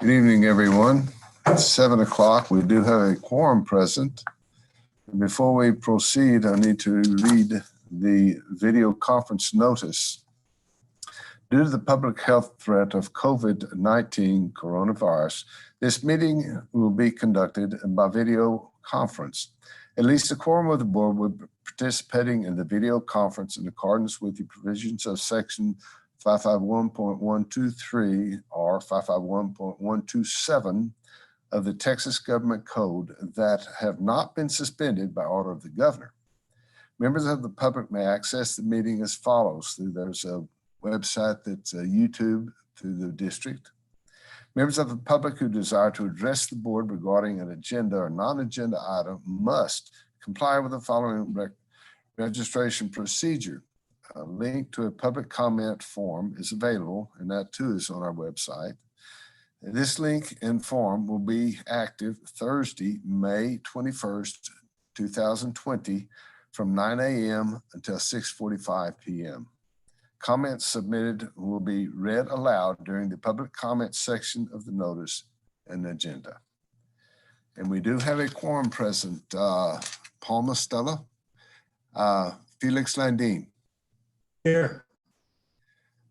Good evening, everyone. It's 7 o'clock. We do have a quorum present. Before we proceed, I need to read the video conference notice. Due to the public health threat of COVID-19 coronavirus, this meeting will be conducted by video conference. At least a quorum of the board will be participating in the video conference in accordance with the provisions of section 551.123 or 551.127 of the Texas Government Code that have not been suspended by order of the governor. Members of the public may access the meeting as follows. There's a website that's YouTube through the district. Members of the public who desire to address the board regarding an agenda or non-agenda item must comply with the following registration procedure. A link to a public comment form is available, and that too is on our website. This link and form will be active Thursday, May 21st, 2020 from 9 a.m. until 6:45 p.m. Comments submitted will be read aloud during the public comment section of the notice and agenda. And we do have a quorum present. Paul Mostella, Felix Landine. Here.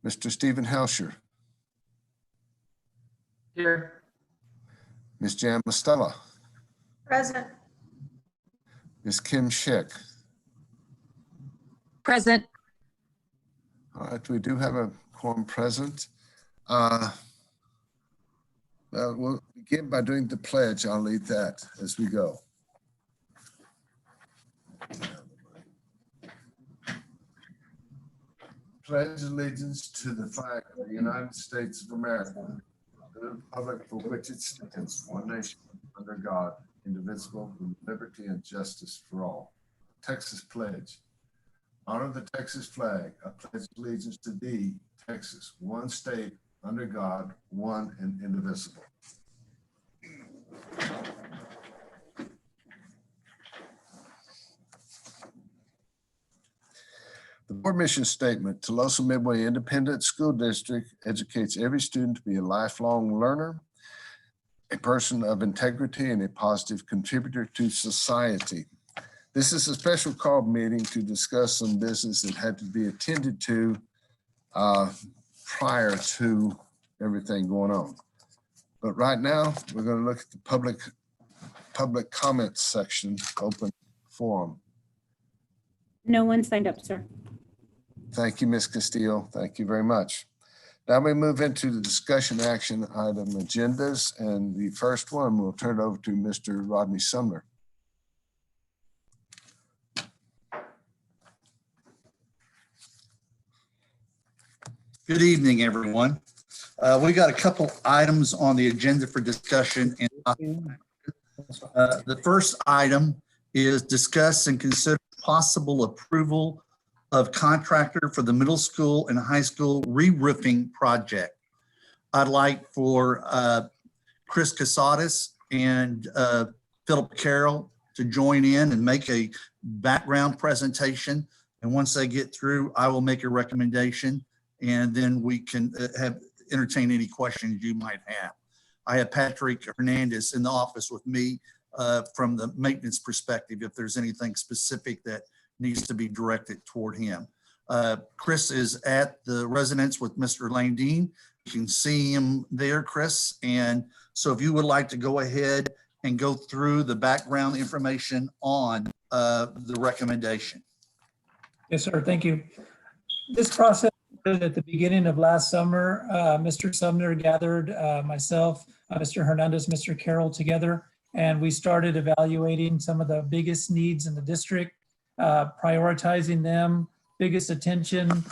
Mr. Stephen Helsher. Here. Ms. Jan Mostella. Present. Ms. Kim Schick. Present. All right, we do have a quorum present. We'll begin by doing the pledge. I'll lead that as we go. Pledge allegiance to the flag of the United States of America, to the republic for which it stands, one nation, under God, indivisible, with liberty and justice for all. Texas pledge. Honor the Texas flag. I pledge allegiance to thee, Texas, one state, under God, one and indivisible. The board mission statement, Tolosa Midway Independent School District educates every student to be a lifelong learner, a person of integrity, and a positive contributor to society. This is a special call meeting to discuss some business that had to be attended to prior to everything going on. But right now, we're going to look at the public comments section, open forum. No one signed up, sir. Thank you, Ms. Castillo. Thank you very much. Now we move into the discussion action item agendas, and the first one, we'll turn it over to Mr. Rodney Sumner. Good evening, everyone. We got a couple items on the agenda for discussion. The first item is discuss and consider possible approval of contractor for the middle school and high school re-roofing project. I'd like for Chris Casadas and Philip Carroll to join in and make a background presentation. And once they get through, I will make a recommendation, and then we can entertain any questions you might have. I have Patrick Hernandez in the office with me from the maintenance perspective, if there's anything specific that needs to be directed toward him. Chris is at the residence with Mr. Landine. You can see him there, Chris. And so if you would like to go ahead and go through the background information on the recommendation. Yes, sir. Thank you. This process started at the beginning of last summer. Mr. Sumner gathered myself, Mr. Hernandez, Mr. Carroll together, and we started evaluating some of the biggest needs in the district, prioritizing them, biggest attention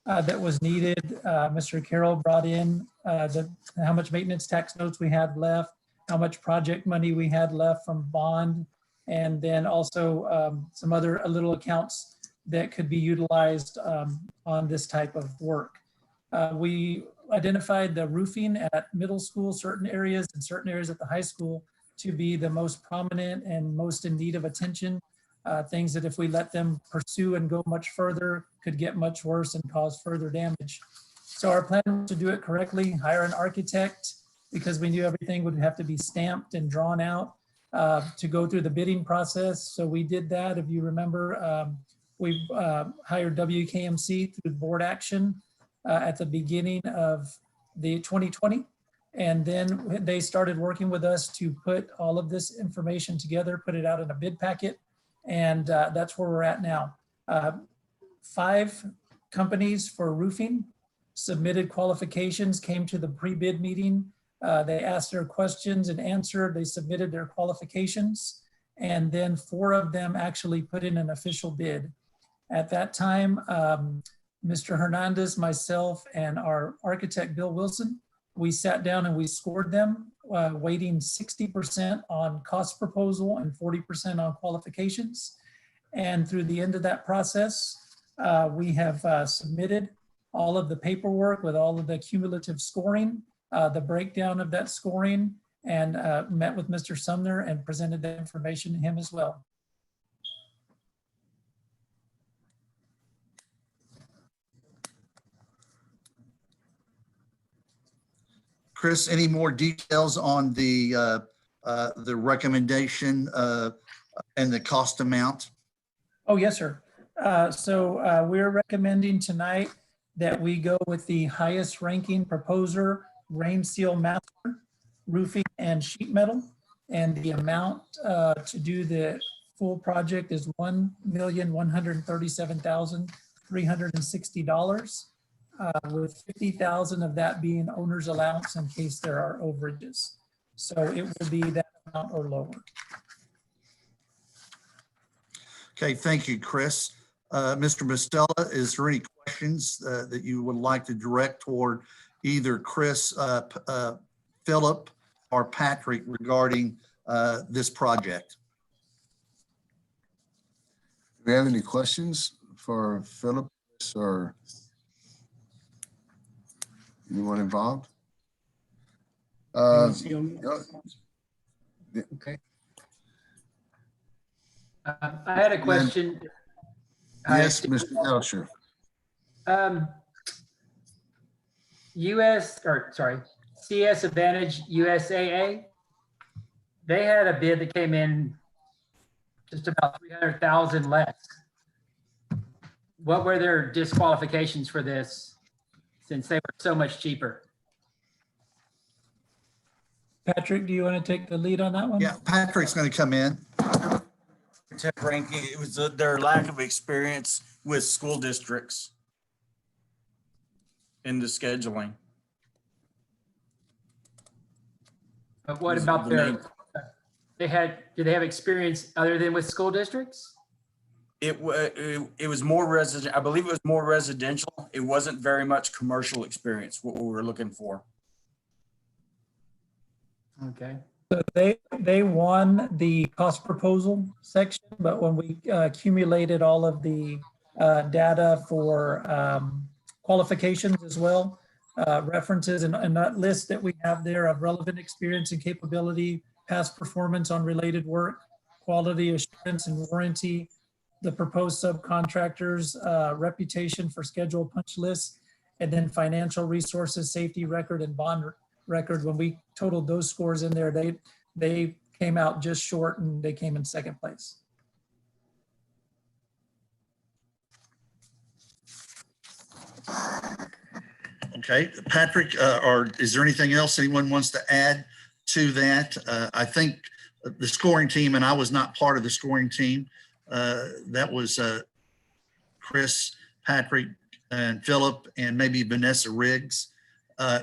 that was needed. Mr. Carroll brought in how much maintenance tax notes we had left, how much project money we had left from bond, and then also some other little accounts that could be utilized on this type of work. We identified the roofing at middle school, certain areas, and certain areas at the high school to be the most prominent and most in need of attention. Things that if we let them pursue and go much further could get much worse and cause further damage. So our plan was to do it correctly, hire an architect, because we knew everything would have to be stamped and drawn out to go through the bidding process. So we did that. If you remember, we hired WKMC through board action at the beginning of the 2020. And then they started working with us to put all of this information together, put it out in a bid packet. And that's where we're at now. 5 companies for roofing submitted qualifications, came to the pre-bid meeting. They asked their questions and answered. They submitted their qualifications. And then 4 of them actually put in an official bid. At that time, Mr. Hernandez, myself, and our architect, Bill Wilson, we sat down and we scored them, weighting 60% on cost proposal and 40% on qualifications. And through the end of that process, we have submitted all of the paperwork with all of the cumulative scoring, the breakdown of that scoring, and met with Mr. Sumner and presented that information to him as well. Chris, any more details on the recommendation and the cost amount? Oh, yes, sir. So we're recommending tonight that we go with the highest ranking proposer, Rain Seal Master Roofing and Sheet Metal. And the amount to do the full project is $1,137,360, with $50,000 of that being owner's allowance in case there are overages. So it will be that amount or lower. Okay, thank you, Chris. Mr. Mostella, is there any questions that you would like to direct toward either Chris, Philip, or Patrick regarding this project? Do we have any questions for Philip or anyone involved? Okay. I had a question. Yes, Mr. Elsher. CS Advantage USAA, they had a bid that came in just about 300,000 less. What were their disqualifications for this, since they were so much cheaper? Patrick, do you want to take the lead on that one? Yeah, Patrick's going to come in. Tech ranking, it was their lack of experience with school districts in the scheduling. But what about did they have experience other than with school districts? It was more resident. I believe it was more residential. It wasn't very much commercial experience, what we were looking for. Okay. So they won the cost proposal section, but when we accumulated all of the data for qualifications as well, references and that list that we have there of relevant experience and capability, past performance on related work, quality assurance and warranty, the proposed subcontractors, reputation for schedule punch lists, and then financial resources, safety record, and bond record. When we totaled those scores in there, they came out just short and they came in second place. Okay, Patrick, or is there anything else anyone wants to add to that? I think the scoring team, and I was not part of the scoring team. That was Chris, Patrick, and Philip, and maybe Vanessa Riggs,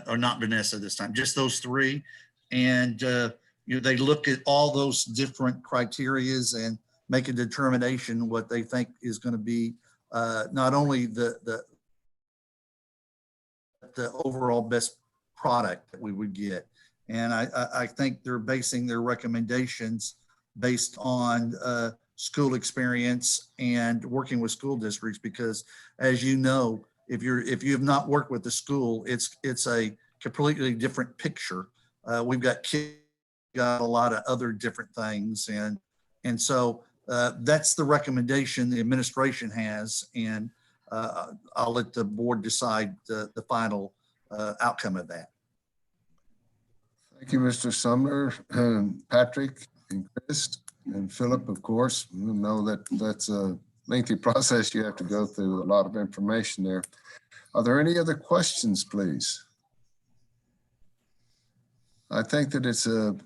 or not Vanessa this time, just those 3. And they look at all those different criterias and make a determination what they think is going to be not only the overall best product that we would get. And I think they're basing their recommendations based on school experience and working with school districts, because as you know, if you have not worked with the school, it's a completely different picture. We've got kids, got a lot of other different things. And so that's the recommendation the administration has. And I'll let the board decide the final outcome of that. Thank you, Mr. Sumner, and Patrick, and Chris, and Philip, of course. You know that that's a lengthy process. You have to go through a lot of information there. Are there any other questions, please? I think that it's a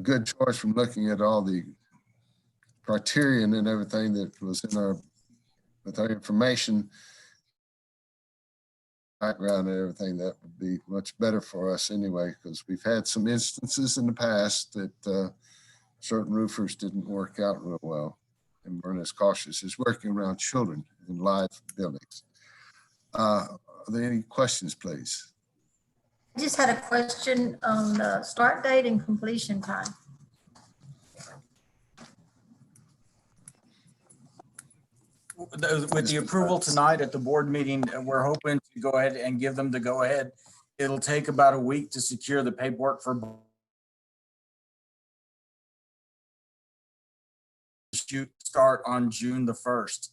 good choice from looking at all the criterion and everything that was in with our information, background and everything. That would be much better for us anyway, because we've had some instances in the past that certain roofers didn't work out real well and weren't as cautious as working around children in live buildings. Are there any questions, please? I just had a question on the start date and completion time. With the approval tonight at the board meeting, we're hoping to go ahead and give them the go ahead. It'll take about a week to secure the paperwork for shoot start on June the 1st.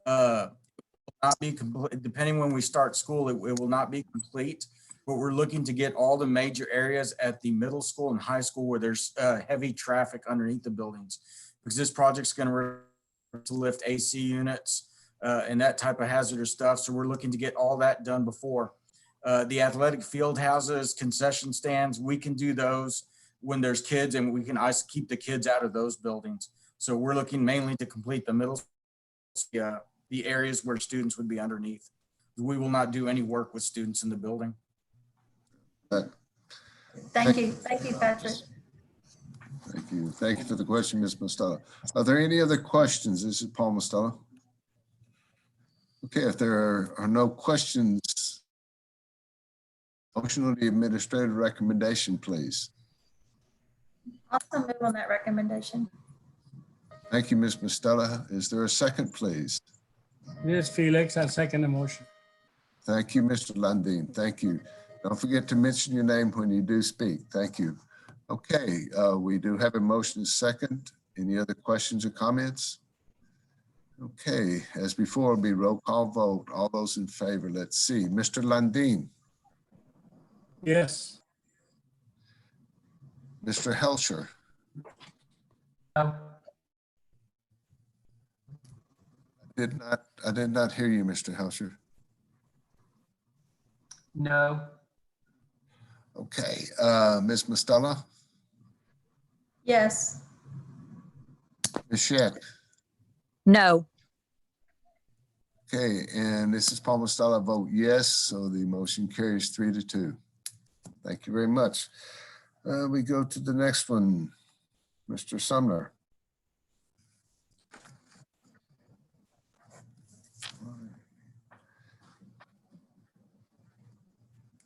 Not be complete, depending when we start school, it will not be complete, but we're looking to get all the major areas at the middle school and high school where there's heavy traffic underneath the buildings, because this project's going to lift AC units and that type of hazardous stuff. So we're looking to get all that done before. The athletic field houses, concession stands, we can do those when there's kids, and we can keep the kids out of those buildings. So we're looking mainly to complete the middle, the areas where students would be underneath. We will not do any work with students in the building. Thank you, Patrick. Thank you. Thank you for the question, Ms. Mostella. Are there any other questions? This is Paul Mostella. Okay, if there are no questions, motion on the administrative recommendation, please. Also move on that recommendation. Thank you, Ms. Mostella. Is there a second, please? Yes, Felix, I second the motion. Thank you, Mr. Landine. Thank you. Don't forget to mention your name when you do speak. Thank you. Okay, we do have a motion second. Any other questions or comments? Okay, as before, it'll be roll call vote. All those in favor, let's see. Mr. Landine, Yes. Mr. Helsher, No. I did not hear you, Mr. Helsher. No. Okay, Ms. Mostella, Yes. Ms. Scheck. No. Okay, and this is Paul Mostella, vote yes, so the motion carries 3-2. Thank you very much. We go to the next one, Mr. Sumner.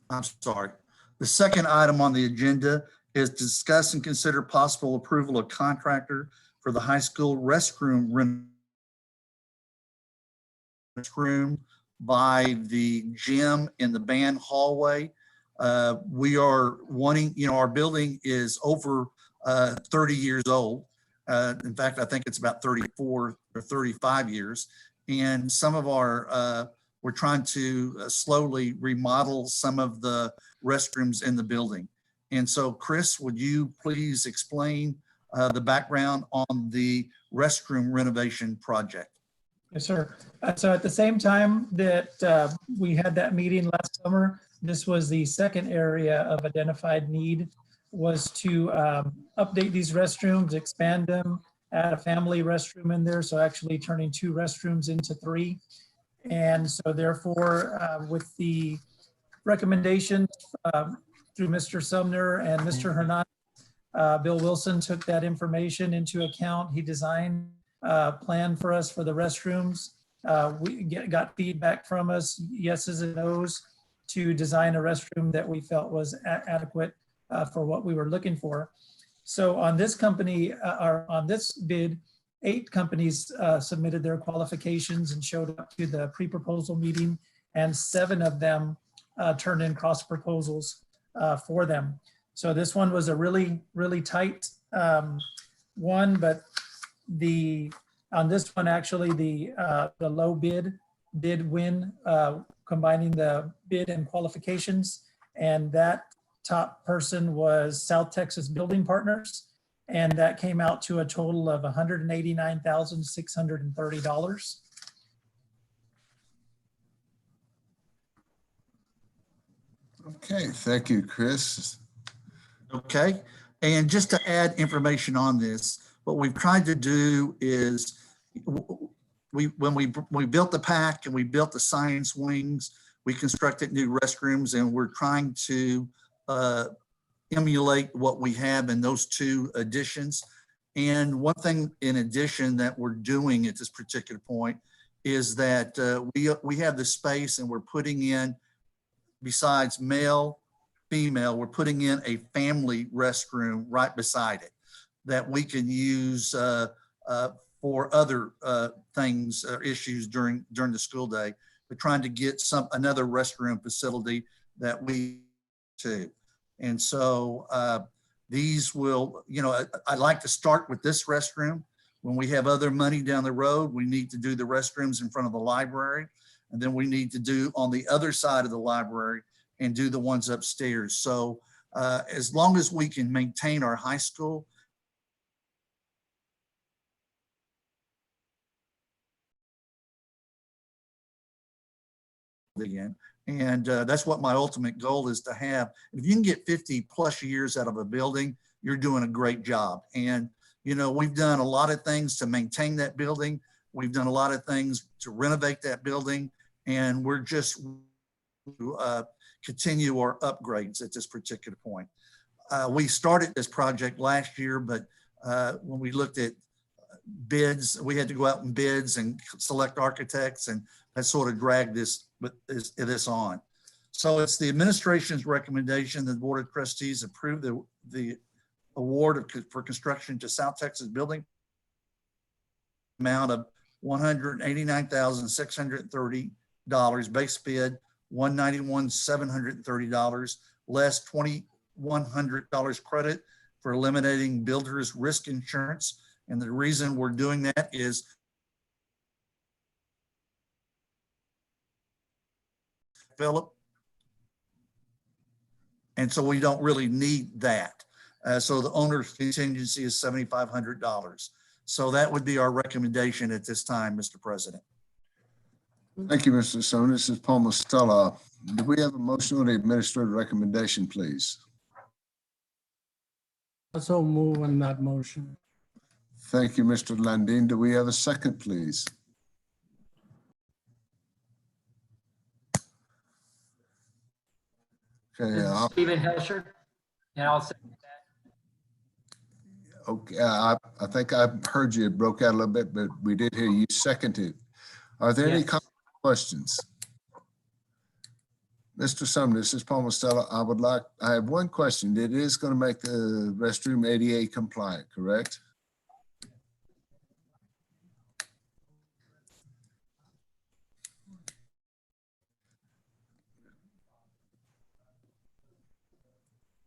I'm sorry. The second item on the agenda is to discuss and consider possible approval of contractor for the high school restroom by the gym in the band hallway. We are wanting, our building is over 30 years old. In fact, I think it's about 34 or 35 years. And some of we're trying to slowly remodel some of the restrooms in the building. And so, Chris, would you please explain the background on the restroom renovation project? Yes, sir. So at the same time that we had that meeting last summer, this was the second area of identified need, was to update these restrooms, expand them, add a family restroom in there. So actually turning 2 restrooms into 3. And so therefore, with the recommendations through Mr. Sumner and Mr. Hernandez, Bill Wilson took that information into account. He designed a plan for us for the restrooms. We got feedback from us, yeses and nos, to design a restroom that we felt was adequate for what we were looking for. So on this company, or on this bid, 8 companies submitted their qualifications and showed up to the pre-proposal meeting, and 7 of them turned in cross proposals for them. So this one was a really, really tight one, but on this one, actually, the low bid did win, combining the bid and qualifications, and that top person was South Texas Building Partners, and that came out to a total of $189,630. Okay, thank you, Chris. Okay, and just to add information on this, what we've tried to do is when we built the PAC and we built the science wings, we constructed new restrooms, and we're trying to emulate what we have in those two additions. And one thing in addition that we're doing at this particular point is that we have the space, and we're putting in, besides male, female, we're putting in a family restroom right beside it that we can use for other things or issues during the school day. We're trying to get another restroom facility that we too. And so these will, I'd like to start with this restroom. When we have other money down the road, we need to do the restrooms in front of the library. And then we need to do on the other side of the library and do the ones upstairs. So as long as we can maintain our high school, again. And that's what my ultimate goal is to have. If you can get 50 plus years out of a building, you're doing a great job. And, we've done a lot of things to maintain that building. We've done a lot of things to renovate that building. And we're just continue our upgrades at this particular point. We started this project last year, but when we looked at bids, we had to go out and bids and select architects, and that sort of dragged this on. So it's the administration's recommendation that the Board of Trustees approve the award for construction to South Texas Building amount of $189,630, base bid $191,730, less $2,100 credit for eliminating builder's risk insurance. And the reason we're doing that is Philip. And so we don't really need that. So the owner's contingency is $7,500. So that would be our recommendation at this time, Mr. President. Thank you, Mr. Sone. This is Paul Mostella. Do we have a motion on the administrative recommendation, please? Also move on that motion. Thank you, Mr. Landine. Do we have a second, please? This Okay, is Stephen Hilscher, and I'll say okay. I think I heard you. It broke out a little bit, but we did hear you seconded. Are there any Yes. questions? Mr. Sumner, this is Paul Mostella. I have one question. It is going to make the restroom ADA compliant, correct?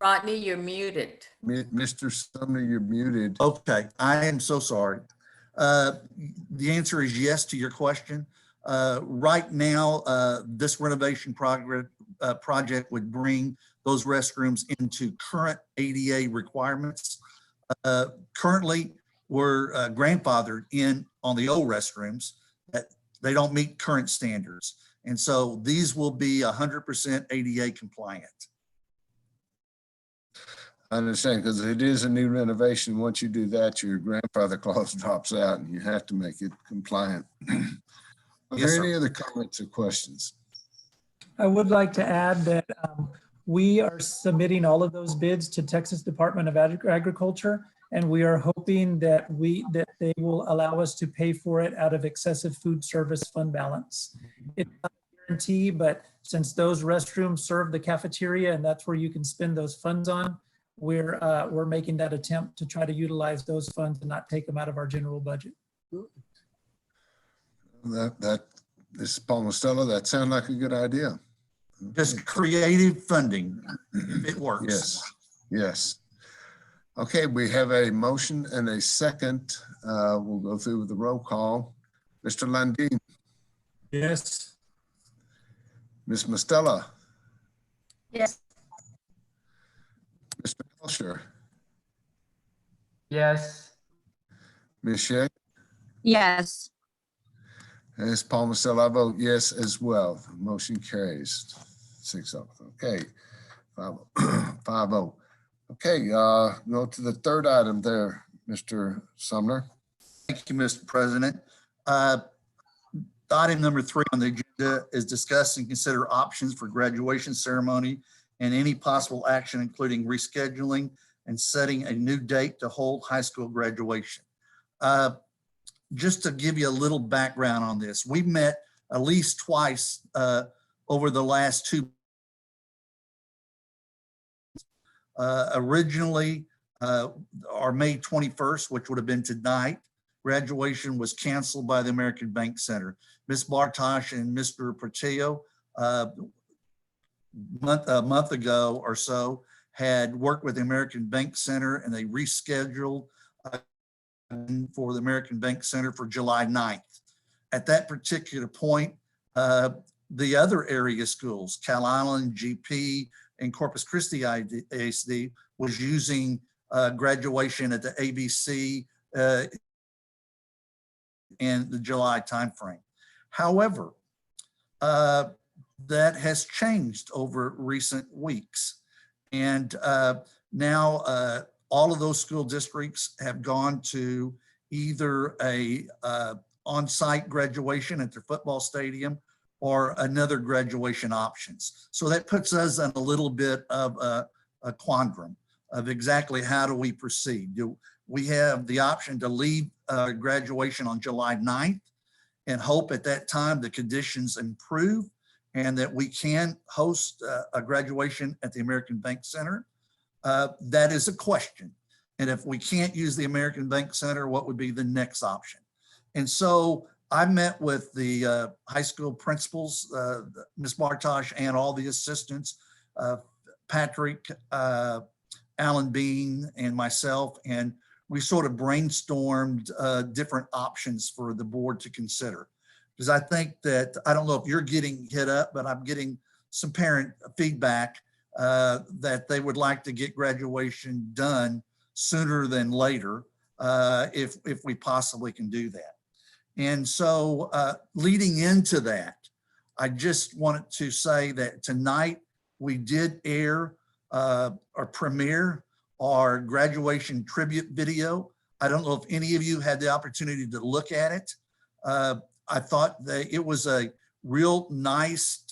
Rodney, you're muted. Mr. Sumner, you're muted. Okay, I am so sorry. The answer is yes to your question. Right now, this renovation project would bring those restrooms into current ADA requirements. Currently, we're grandfathered in on the old restrooms that they don't meet current standards. And so these will be 100% ADA compliant. I understand, because it is a new renovation. Once you do that, your grandfather clause drops out and you have to make it compliant. Are Yes, there sir. any other comments or questions? I would like to add that we are submitting all of those bids to Texas Department of Agriculture, and we are hoping that they will allow us to pay for it out of excessive food service fund balance. It's not a guarantee, but since those restrooms serve the cafeteria and that's where you can spend those funds on, we're making that attempt to try to utilize those funds and not take them out of our general budget. This is Paul Mostella. That sounds like a good idea. Just creative funding, if it works. Yes, yes. Okay, we have a motion and a second. We'll go through with the roll call. Mr. Landine, Yes. Ms. Mostella, Yes. Sure. Yes. Ms. Shea? Yes. As Paul Marcel, I vote yes as well. Motion carries 6-0. Okay, 5-0. Okay, go to the third item there, Mr. Sumner. Thank you, Mr. President. Item number 3 on the agenda is discuss and consider options for graduation ceremony and any possible action, including rescheduling and setting a new date to hold high school graduation. Just to give you a little background on this, we met at least twice over the last 2. Originally, our May 21st, which would have been tonight, graduation was canceled by the American Bank Center. Ms. Bartosh and Mr. Portillo, a month ago or so, had worked with the American Bank Center and they rescheduled for the American Bank Center for July 9th. At that particular point, the other area schools, Cal Island, GP, and Corpus Christi ISD was using graduation at the ABC in the July timeframe. However, that has changed over recent weeks. And now all of those school districts have gone to either a on-site graduation at their football stadium or another graduation options. So that puts us in a little bit of a quandrum of exactly how do we proceed. Do we have the option to leave graduation on July 9th and hope at that time the conditions improve and that we can host a graduation at the American Bank Center? That is a question. And if we can't use the American Bank Center, what would be the next option? And so I met with the high school principals, Ms. Bartosh, and all the assistants, Patrick, Alan Bean, and myself, and we sort of brainstormed different options for the board to consider. Because I think that, I don't know if you're getting hit up, but I'm getting some parent feedback that they would like to get graduation done sooner than later if we possibly can do that. And so leading into that, I just wanted to say that tonight we did air or premiere our graduation tribute video. I don't know if any of you had the opportunity to look at it. I thought that it was a real nice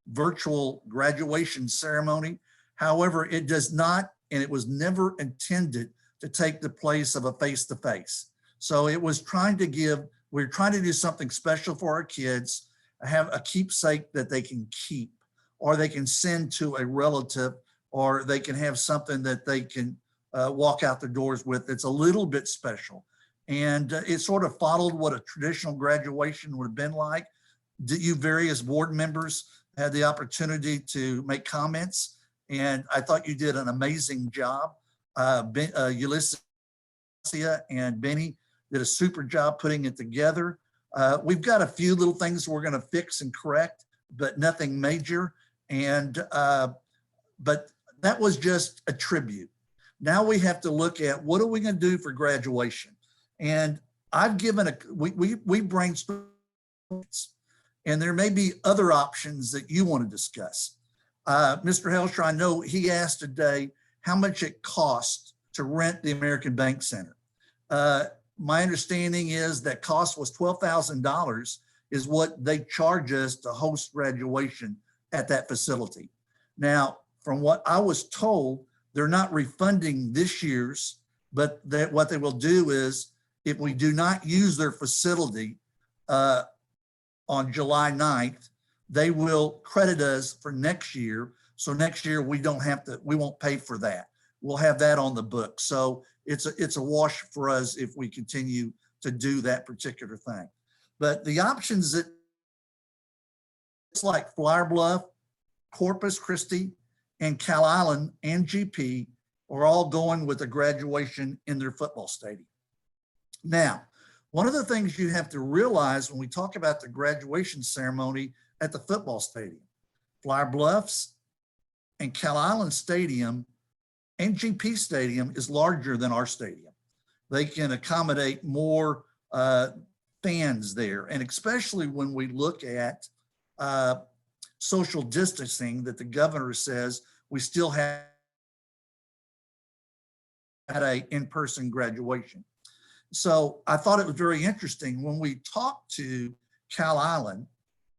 virtual graduation ceremony. However, it does not, and it was never intended to take the place of a face-to-face. So it was trying to give, we're trying to do something special for our kids, have a keepsake that they can keep, or they can send to a relative, or they can have something that they can walk out the doors with that's a little bit special. And it sort of followed what a traditional graduation would have been like. You various board members had the opportunity to make comments, and I thought you did an amazing job. Ulysses and Benny did a super job putting it together. We've got a few little things we're going to fix and correct, but nothing major. And but that was just a tribute. Now we have to look at what are we going to do for graduation. And I've given we brainstormed, and there may be other options that you want to discuss. Mr. Helsher, I know he asked today how much it costs to rent the American Bank Center. My understanding is that cost was $12,000 is what they charge us to host graduation at that facility. Now, from what I was told, they're not refunding this year's, but what they will do is if we do not use their facility on July 9th, they will credit us for next year. So next year we won't pay for that. We'll have that on the book. So it's a wash for us if we continue to do that particular thing. But the options that it's like Flower Bluff, Corpus Christi, and Cal Island and GP are all going with a graduation in their football stadium. Now, one of the things you have to realize when we talk about the graduation ceremony at the football stadium, Flower Bluffs and Cal Island Stadium NGP Stadium is larger than our stadium. They can accommodate more fans there. And especially when we look at social distancing that the governor says we still have at a in-person graduation. So I thought it was very interesting when we talked to Cal Island,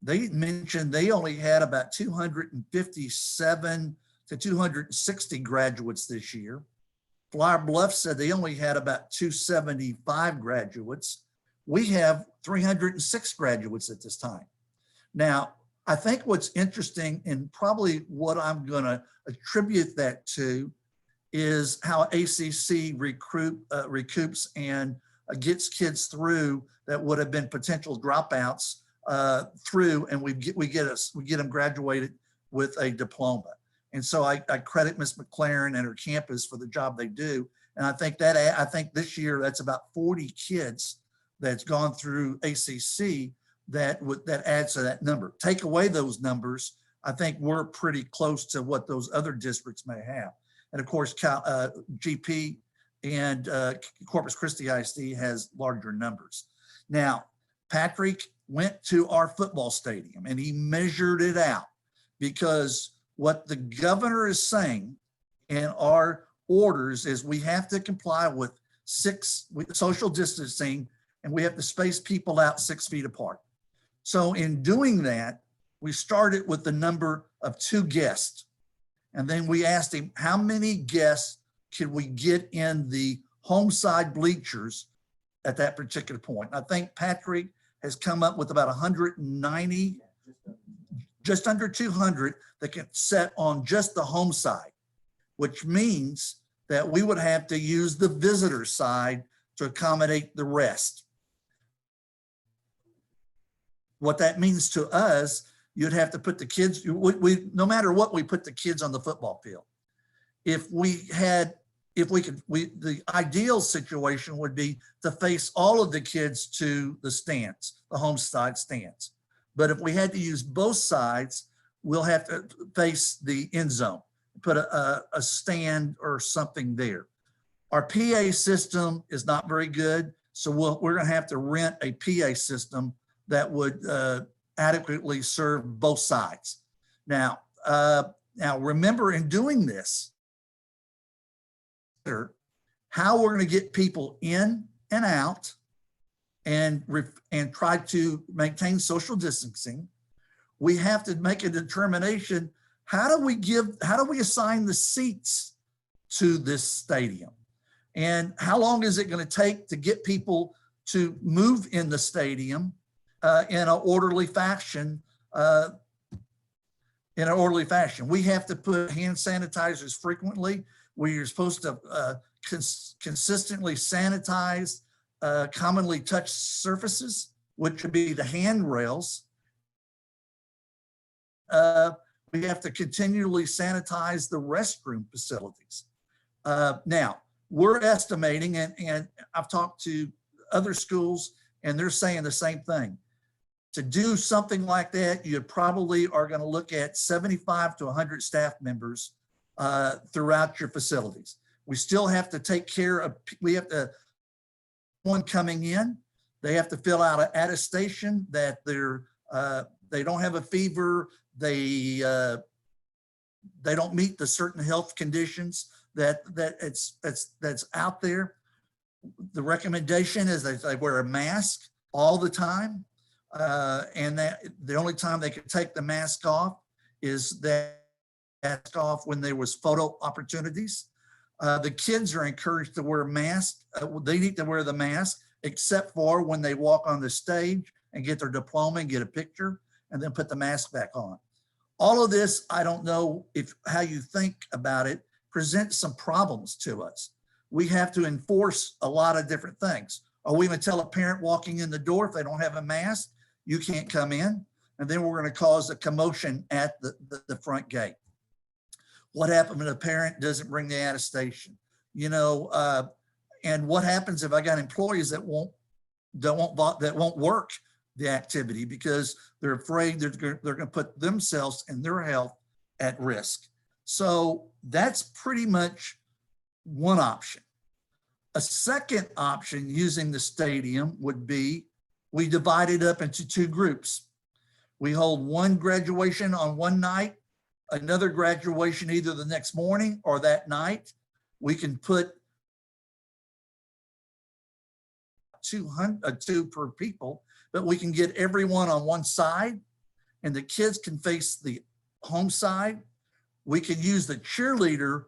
they mentioned they only had about 257 to 260 graduates this year. Flower Bluff said they only had about 275 graduates. We have 306 graduates at this time. Now, I think what's interesting and probably what I'm going to attribute that to is how ACC recoups and gets kids through that would have been potential dropouts through, and we get them graduated with a diploma. And so I credit Ms. McLaren and her campus for the job they do. And I think this year that's about 40 kids that's gone through ACC that adds to that number. Take away those numbers, I think we're pretty close to what those other districts may have. And of course, GP and Corpus Christi ISD has larger numbers. Now, Patrick went to our football stadium and he measured it out, because what the governor is saying in our orders is we have to comply with social distancing, and we have to space people out 6 feet apart. So in doing that, we started with the number of 2 guests. And then we asked him, how many guests could we get in the home side bleachers at that particular point? I think Patrick has come up with about 190, just under 200 that can set on just the home side, which means that we would have to use the visitor side to accommodate the rest. What that means to us, you'd have to put the kids, no matter what, we put the kids on the football field. The ideal situation would be to face all of the kids to the stands, the home side stands. But if we had to use both sides, we'll have to face the end zone, put a stand or something there. Our PA system is not very good, so we're going to have to rent a PA system that would adequately serve both sides. Now remember, in doing this, how we're going to get people in and out and try to maintain social distancing, we have to make a determination. How do we assign the seats to this stadium? And how long is it going to take to get people to move in the stadium in an orderly fashion? We have to put hand sanitizers frequently. We are supposed to consistently sanitize commonly touched surfaces, which would be the handrails. We have to continually sanitize the restroom facilities. Now, we're estimating, and I've talked to other schools, and they're saying the same thing. To do something like that, you probably are going to look at 75 to 100 staff members throughout your facilities. We still have to take care of, one coming in, they have to fill out an attestation that they don't have a fever, they don't meet the certain health conditions that's out there. The recommendation is that they wear a mask all the time, and that the only time they could take the mask off is when there was photo opportunities. The kids are encouraged to wear masks. They need to wear the mask except for when they walk on the stage and get their diploma and get a picture, and then put the mask back on. All of this, I don't know how you think about it, presents some problems to us. We have to enforce a lot of different things. Are we going to tell a parent walking in the door, if they don't have a mask, you can't come in? And then we're going to cause a commotion at the front gate. What happens when a parent doesn't bring the attestation? And what happens if I got employees that won't work the activity because they're afraid they're going to put themselves and their health at risk? So that's pretty much one option. A second option using the stadium would be we divide it up into two groups. We hold one graduation on one night, another graduation either the next morning or that night. We can put 200 per people, but we can get everyone on one side and the kids can face the home side. We can use the cheerleader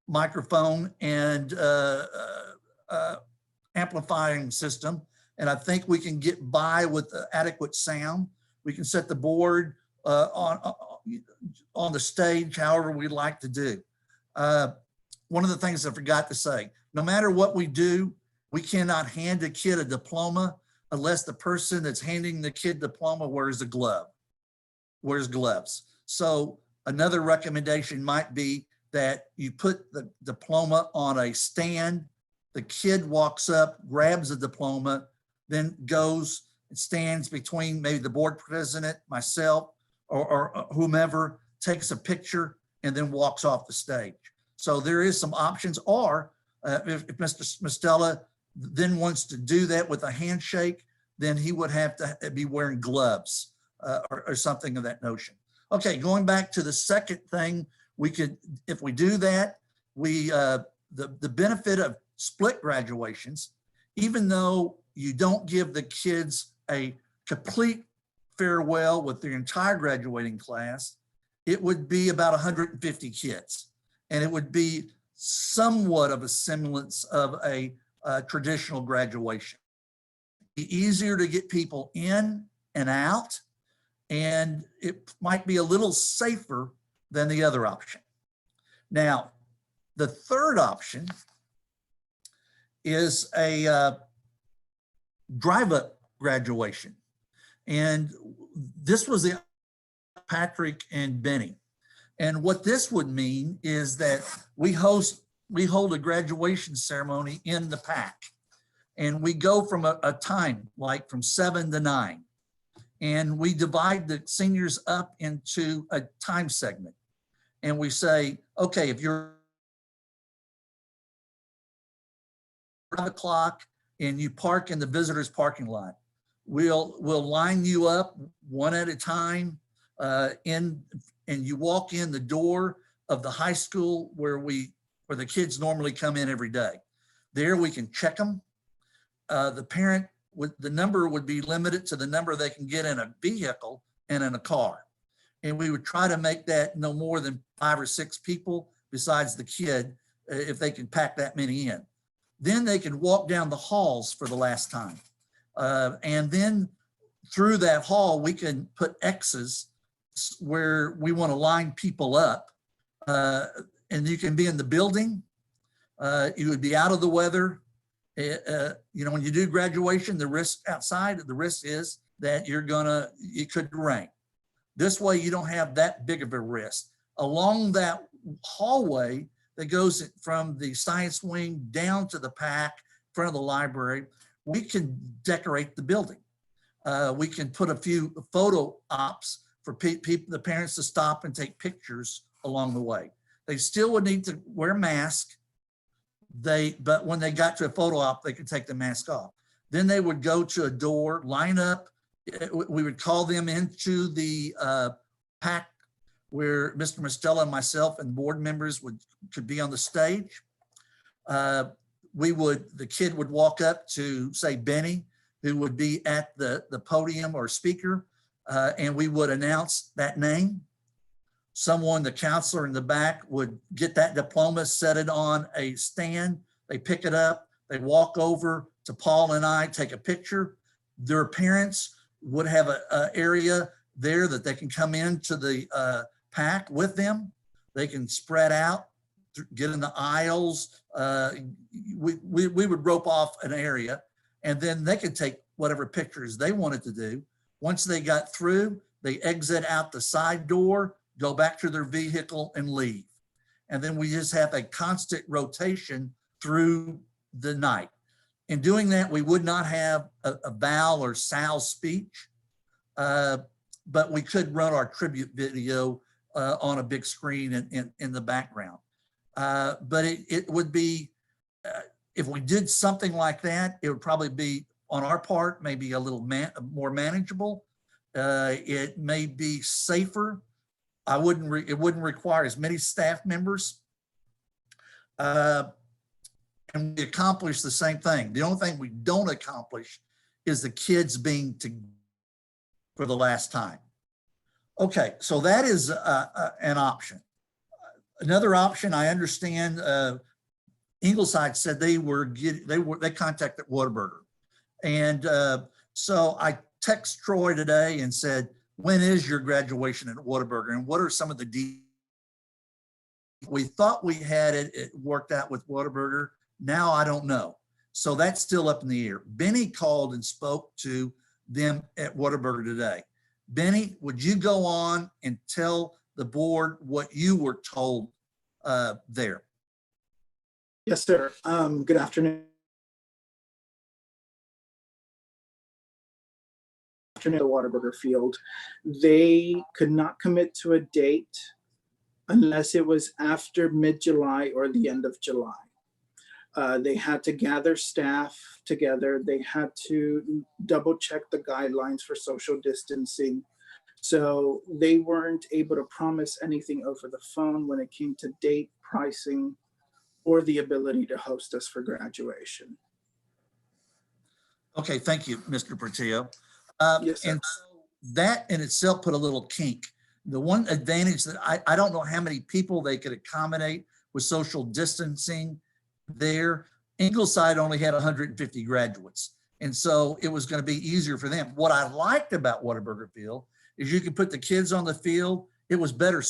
microphone and amplifying system. And I think we can get by with the adequate sound. We can set the board on the stage, however we'd like to do. One of the things I forgot to say, no matter what we do, we cannot hand a kid a diploma unless the person that's handing the kid diploma wears a glove, wears gloves. So another recommendation might be that you put the diploma on a stand, the kid walks up, grabs the diploma, then goes and stands between maybe the board president, myself, or whomever, takes a picture and then walks off the stage. So there is some options, or if Mr. Mostella then wants to do that with a handshake, then he would have to be wearing gloves or something of that notion. Okay, going back to the second thing, we could, if we do that, we the benefit of split graduations, even though you don't give the kids a complete farewell with their entire graduating class, it would be about 150 kids. And it would be somewhat of a semblance of a traditional graduation. Be easier to get people in and out, and it might be a little safer than the other option. Now, the third option is a drive-up graduation. And this was the Patrick and Benny. And what this would mean is that we hold a graduation ceremony in the PAC. And we go from a time, like from 7 to 9. And we divide the seniors up into a time segment. And we say, okay, if you're 5 o'clock and you park in the visitors parking lot, we'll line you up one at a time and you walk in the door of the high school where the kids normally come in every day. There we can check them. The number would be limited to the number they can get in a vehicle and in a car. And we would try to make that no more than 5 or 6 people besides the kid, if they can pack that many in. Then they can walk down the halls for the last time. And then through that hall, we can put X's where we want to line people up. And you can be in the building. You would be out of the weather. When you do graduation, the risk outside, the risk is that it could rain. This way, you don't have that big of a risk. Along that hallway that goes from the science wing down to the PAC, in front of the library, we can decorate the building. We can put a few photo ops for the parents to stop and take pictures along the way. They still would need to wear a mask. But when they got to a photo op, they could take the mask off. Then they would go to a door, line up. We would call them into the PAC where Mr. Mostella and myself and board members could be on the stage. The kid would walk up to, say, Benny, who would be at the podium or speaker, and we would announce that name. Someone, the counselor in the back, would get that diploma, set it on a stand. They pick it up, they walk over to Paul and I, take a picture. Their parents would have an area there that they can come into the PAC with them. They can spread out, get in the aisles. We would rope off an area, and then they could take whatever pictures they wanted to do. Once they got through, they exit out the side door, go back to their vehicle and leave. And then we just have a constant rotation through the night. In doing that, we would not have a Val or Sal speech, but we could run our tribute video on a big screen in the background. But it would be, if we did something like that, it would probably be on our part, maybe a little more manageable. It may be safer. It wouldn't require as many staff members. And we accomplish the same thing. The only thing we don't accomplish is the kids being together for the last time. Okay, so that is an option. Another option, I understand, Ingleside said they contacted Whataburger. And so I text Troy today and said, when is your graduation at Whataburger and what are some of the details? We thought we had it worked out with Whataburger. Now I don't know. So that's still up in the air. Benny called and spoke to them at Whataburger today. Benny, would you go on and tell the board what you were told there? Yes, sir. Good afternoon. The Whataburger field. They could not commit to a date unless it was after mid-July or the end of July. They had to gather staff together. They had to double check the guidelines for social distancing. So they weren't able to promise anything over the phone when it came to date, pricing, or the ability to host us for graduation. Okay, thank you, Mr. Portillo. Yes, sir. And so that in itself put a little kink. The one advantage that I don't know how many people they could accommodate with social distancing there. Ingleside only had 150 graduates. And so it was going to be easier for them. What I liked about Whataburger Field is you could put the kids on the field. It was better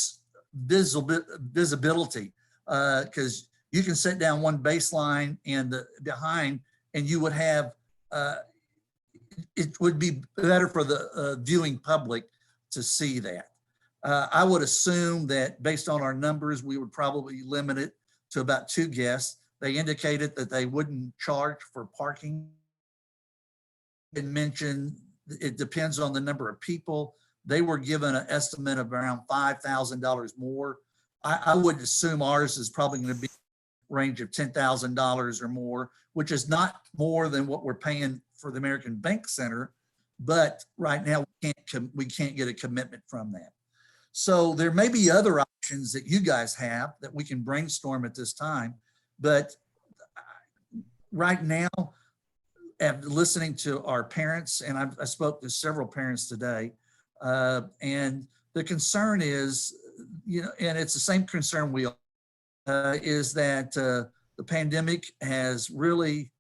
visibility because you can set down one baseline and behind, and you would have, it would be better for the viewing public to see that. I would assume that based on our numbers, we would probably limit it to about 2 guests. They indicated that they wouldn't charge for parking. And mentioned it depends on the number of people. They were given an estimate of around $5,000 more. I would assume ours is probably going to be range of $10,000 or more, which is not more than what we're paying for the American Bank Center. But right now we can't get a commitment from that. So there may be other options that you guys have that we can brainstorm at this time. But right now, after listening to our parents, and I spoke to several parents today, and the concern is, and it's the same concern we all, is that the pandemic has really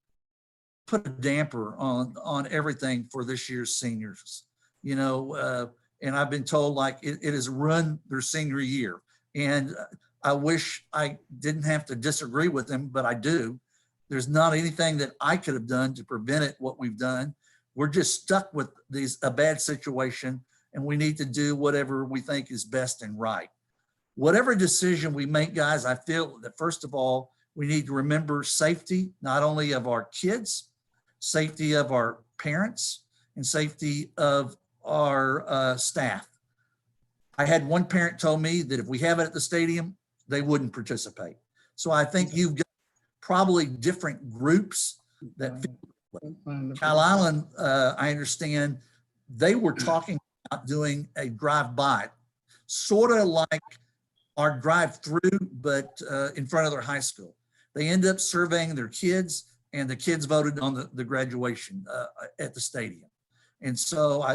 put a damper on everything for this year's seniors. And I've been told like it has run their senior year. And I wish I didn't have to disagree with them, but I do. There's not anything that I could have done to prevent it, what we've done. We're just stuck with a bad situation, and we need to do whatever we think is best and right. Whatever decision we make, guys, I feel that first of all, we need to remember safety, not only of our kids, safety of our parents, and safety of our staff. I had one parent told me that if we have it at the stadium, they wouldn't participate. So I think you've got probably different groups that Kyle Island, I understand they were talking about doing a drive-by, sort of like our drive-through, but in front of their high school. They end up surveying their kids, and the kids voted on the graduation at the stadium. And so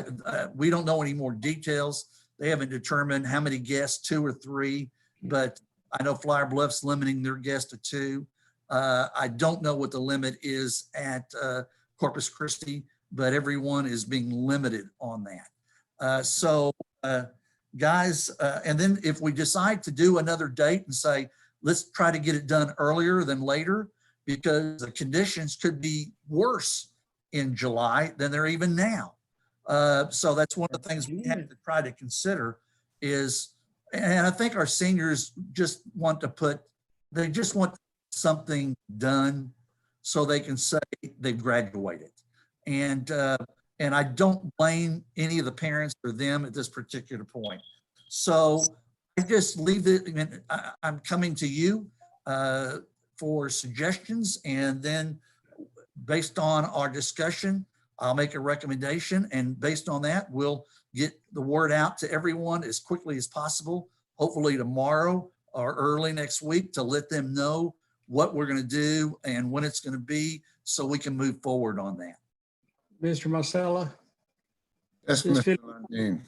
we don't know any more details. They haven't determined how many guests, 2 or 3, but I know Flower Bluff's limiting their guests to 2. I don't know what the limit is at Corpus Christi, but everyone is being limited on that. So guys, and then if we decide to do another date and say, let's try to get it done earlier than later, because the conditions could be worse in July than they're even now. So that's one of the things we have to try to consider is, and I think our seniors just want they just want something done so they can say they've graduated. And I don't blame any of the parents or them at this particular point. So I just leave it, I'm coming to you. for suggestions, and then based on our discussion, I'll make a recommendation, and based on that, we'll get the word out to everyone as quickly as possible, hopefully tomorrow or early next week, to let them know what we're going to do and when it's going to be, so we can move forward on that. Mr. Marcella, Yes, Yes, Mr. Phil. Lundin.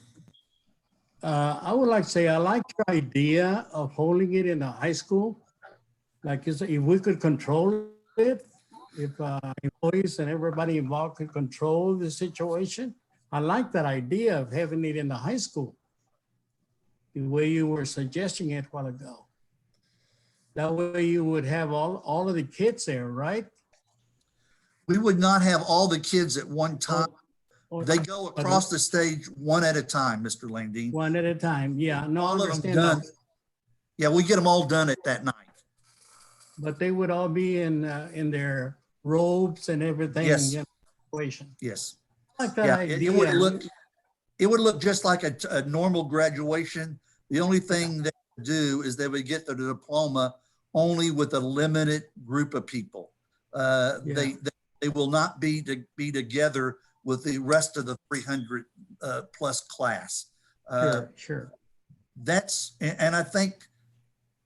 I would like to say, I like your idea of holding it in a high school. Like you say, if we could control it, if employees and everybody involved could control the situation. I like that idea of having it in the high school, the way you were suggesting it a while ago. That way you would have all of the kids there, right? We would not have all the kids at one time. Or They go across the stage one at a time, Mr. Landine. one at a time. Yeah, no, I All of them understand done. that. Yeah, we get them all done at that night. But they would all be in their robes and everything. Yes. You know, situation. Yes. I like that Yeah, idea. it would look just like a normal graduation. The only thing they would do is they would get the diploma only with a limited group of people. They will not be together with the rest of the 300 plus class. Sure. And I think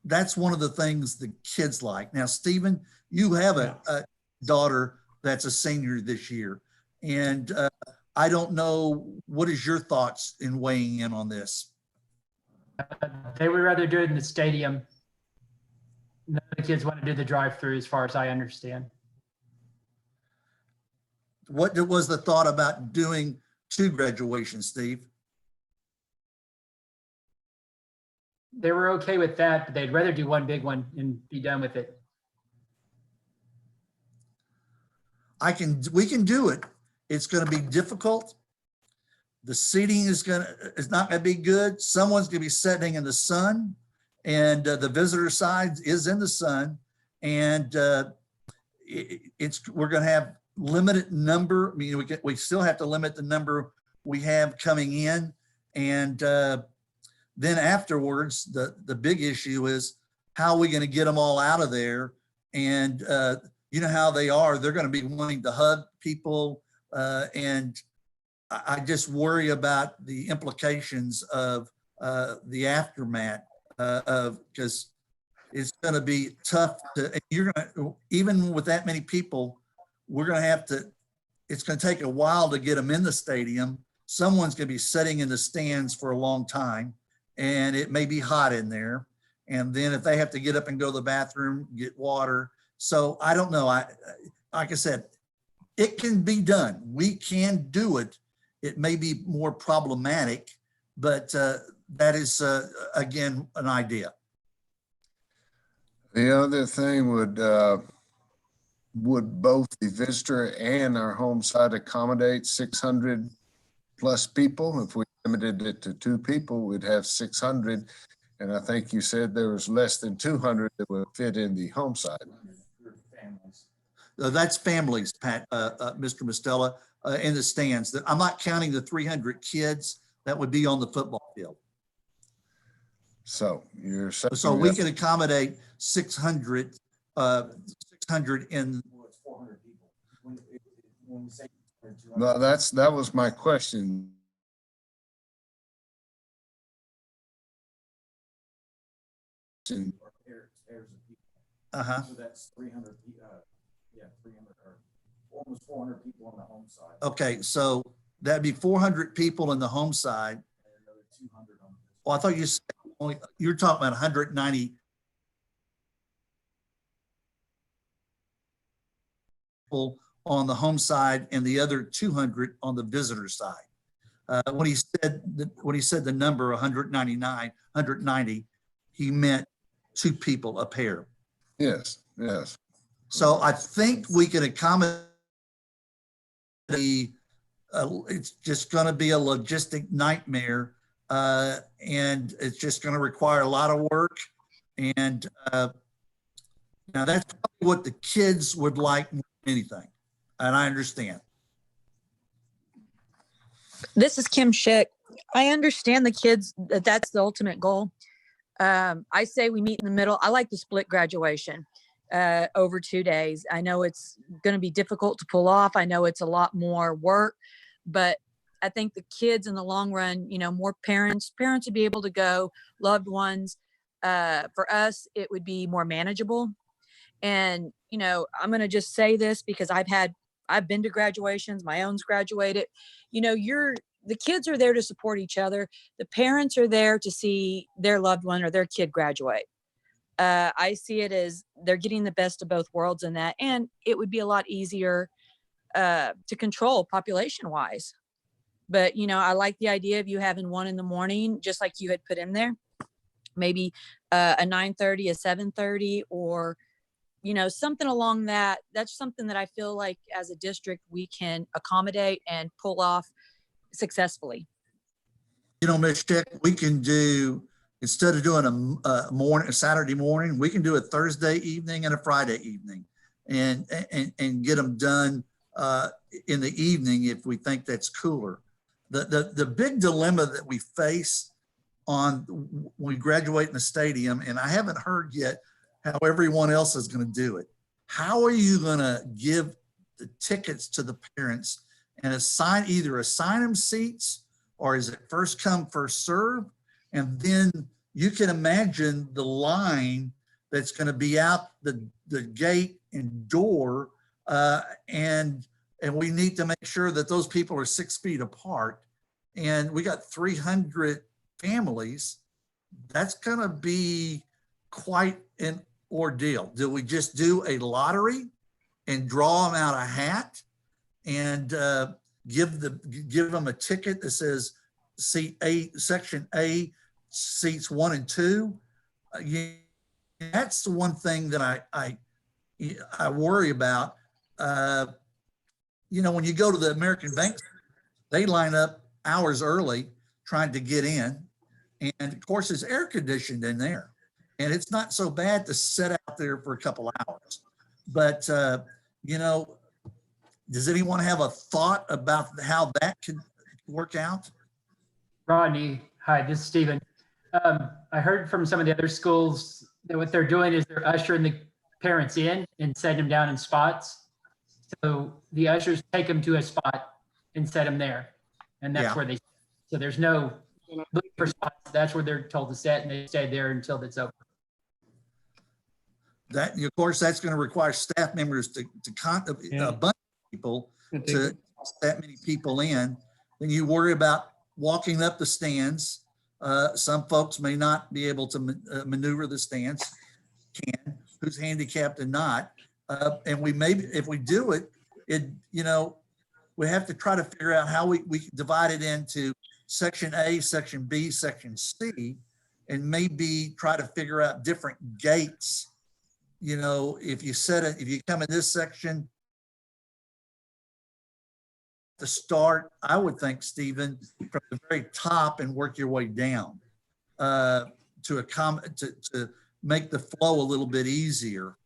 that's one of the things the kids like. Now, Stephen, you have a daughter that's a senior this year. And I don't know, what is your thoughts in weighing in on this? They would rather do it in the stadium. None of the kids want to do the drive-through, as far as I understand. What was the thought about doing 2 graduations, Steve? They were okay with that, but they'd rather do one big one and be done with it. We can do it. It's going to be difficult. The seating is not going to be good. Someone's going to be sitting in the sun, and the visitor side is in the sun, and we're going to have limited number. I mean, we still have to limit the number we have coming in, and then afterwards, the big issue is how are we going to get them all out of there? And you know how they are. They're going to be wanting to hug people, and I just worry about the implications of the aftermath because it's going to be tough to, even with that many people, we're going to have to, it's going to take a while to get them in the stadium. Someone's going to be sitting in the stands for a long time, and it may be hot in there. And then if they have to get up and go to the bathroom, get water. So I don't know. Like I said, it can be done. We can do it. It may be more problematic, but that is, again, an idea. The other thing would both the visitor and our home site accommodate 600 plus people? If we limited it to 2 people, we'd have 600. And I think you said there was less than 200 that would fit in the home site. That's families, Pat, Mr. Mostella, in the stands. I'm not counting the 300 kids that would be on the football field. So you're saying So we can accommodate 600 in. Well, it's 400 people. When we say 200, No, that was my question. pairs of people. Uh-huh. So that's 300, 300 or almost 400 people on the home side. Okay, so that'd be 400 people in the home side. And another 200 on the. Well, I thought you said you're talking about 190 people on the home side and the other 200 on the visitor side. When he said the number 190, he meant 2 people a pair. Yes, yes. So I think we can accommodate it's just going to be a logistic nightmare, and it's just going to require a lot of work. And now that's probably what the kids would like more than anything, and I understand. This is Kim Schick. I understand the kids, that's the ultimate goal. I say we meet in the middle. I like the split graduation over 2 days. I know it's going to be difficult to pull off. I know it's a lot more work, but I think the kids in the long run, more parents would be able to go, loved ones. For us, it would be more manageable. And, I'm going to just say this because I've been to graduations, my own's graduated. The kids are there to support each other. The parents are there to see their loved one or their kid graduate. I see it as they're getting the best of both worlds in that. And it would be a lot easier to control population wise. But, I like the idea of you having one in the morning, just like you had put in there, maybe a 9:30, a 7:30, or, something along that. That's something that I feel like as a district, we can accommodate and pull off successfully. Ms. Chick, we can do, instead of doing a Saturday morning, we can do a Thursday evening and a Friday evening and get them done in the evening if we think that's cooler. The big dilemma that we face when we graduate in the stadium, and I haven't heard yet how everyone else is going to do it. How are you going to give the tickets to the parents and either assign them seats, or is it first come, first serve? And then you can imagine the line that's going to be out the gate and door, and we need to make sure that those people are 6 feet apart. And we got 300 families. That's going to be quite an ordeal. Do we just do a lottery and draw them out a hat and give them a ticket that says seat A, section A, seats 1 and 2? That's the one thing that I worry about. When you go to the American Bank, they line up hours early trying to get in, and of course it's air conditioned in there, and it's not so bad to sit out there for a couple hours. But does anyone have a thought about how that could work out? Rodney, hi, this is Stephen. I heard from some of the other schools that what they're doing is they're ushering the parents in and setting them down in spots. So the ushers take them to a spot and set them there. And that's where so there's no looking for spots. That's where they're told to set, and they stay there until it's over. That, of course, that's going to require staff members to a bunch of people to that many people in. Then you worry about walking up the stands. Some folks may not be able to maneuver the stands, who's handicapped and not. And if we do it, we have to try to figure out how we divide it into section A, section B, section C, and maybe try to figure out different gates. If you come in this section to start, I would think, Stephen, from the very top and work your way down to make the flow a little bit easier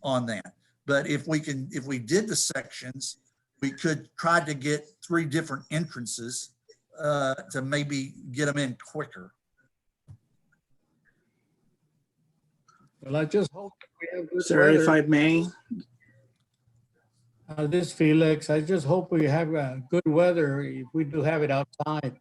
on that. But if we did the sections, we could try to get 3 different entrances to maybe get them in quicker. Well, I just hope we have good Sir, if weather. I may, This Felix, I just hope we have good weather if we do have it outside.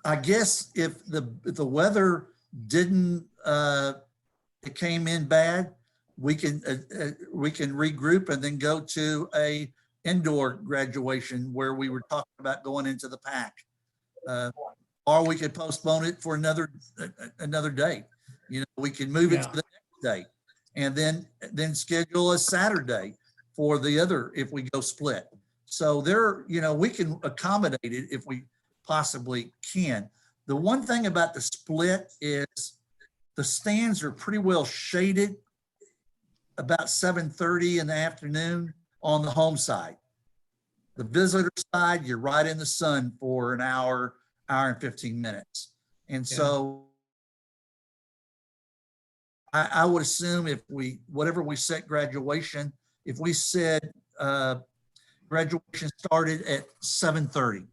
I guess if the weather didn't, it came in bad, we can regroup and then go to a indoor graduation where we were talking about going into the PAC. Or we could postpone it for another day. We can move it to the next day and then schedule a Saturday for the other if we go split. So we can accommodate it if we possibly can. The one thing about the split is the stands are pretty well shaded about 7:30 in the afternoon on the home side. The visitor side, you're right in the sun for an hour and 15 minutes. And so I would assume whatever we set graduation, if we said graduation started at 7:30,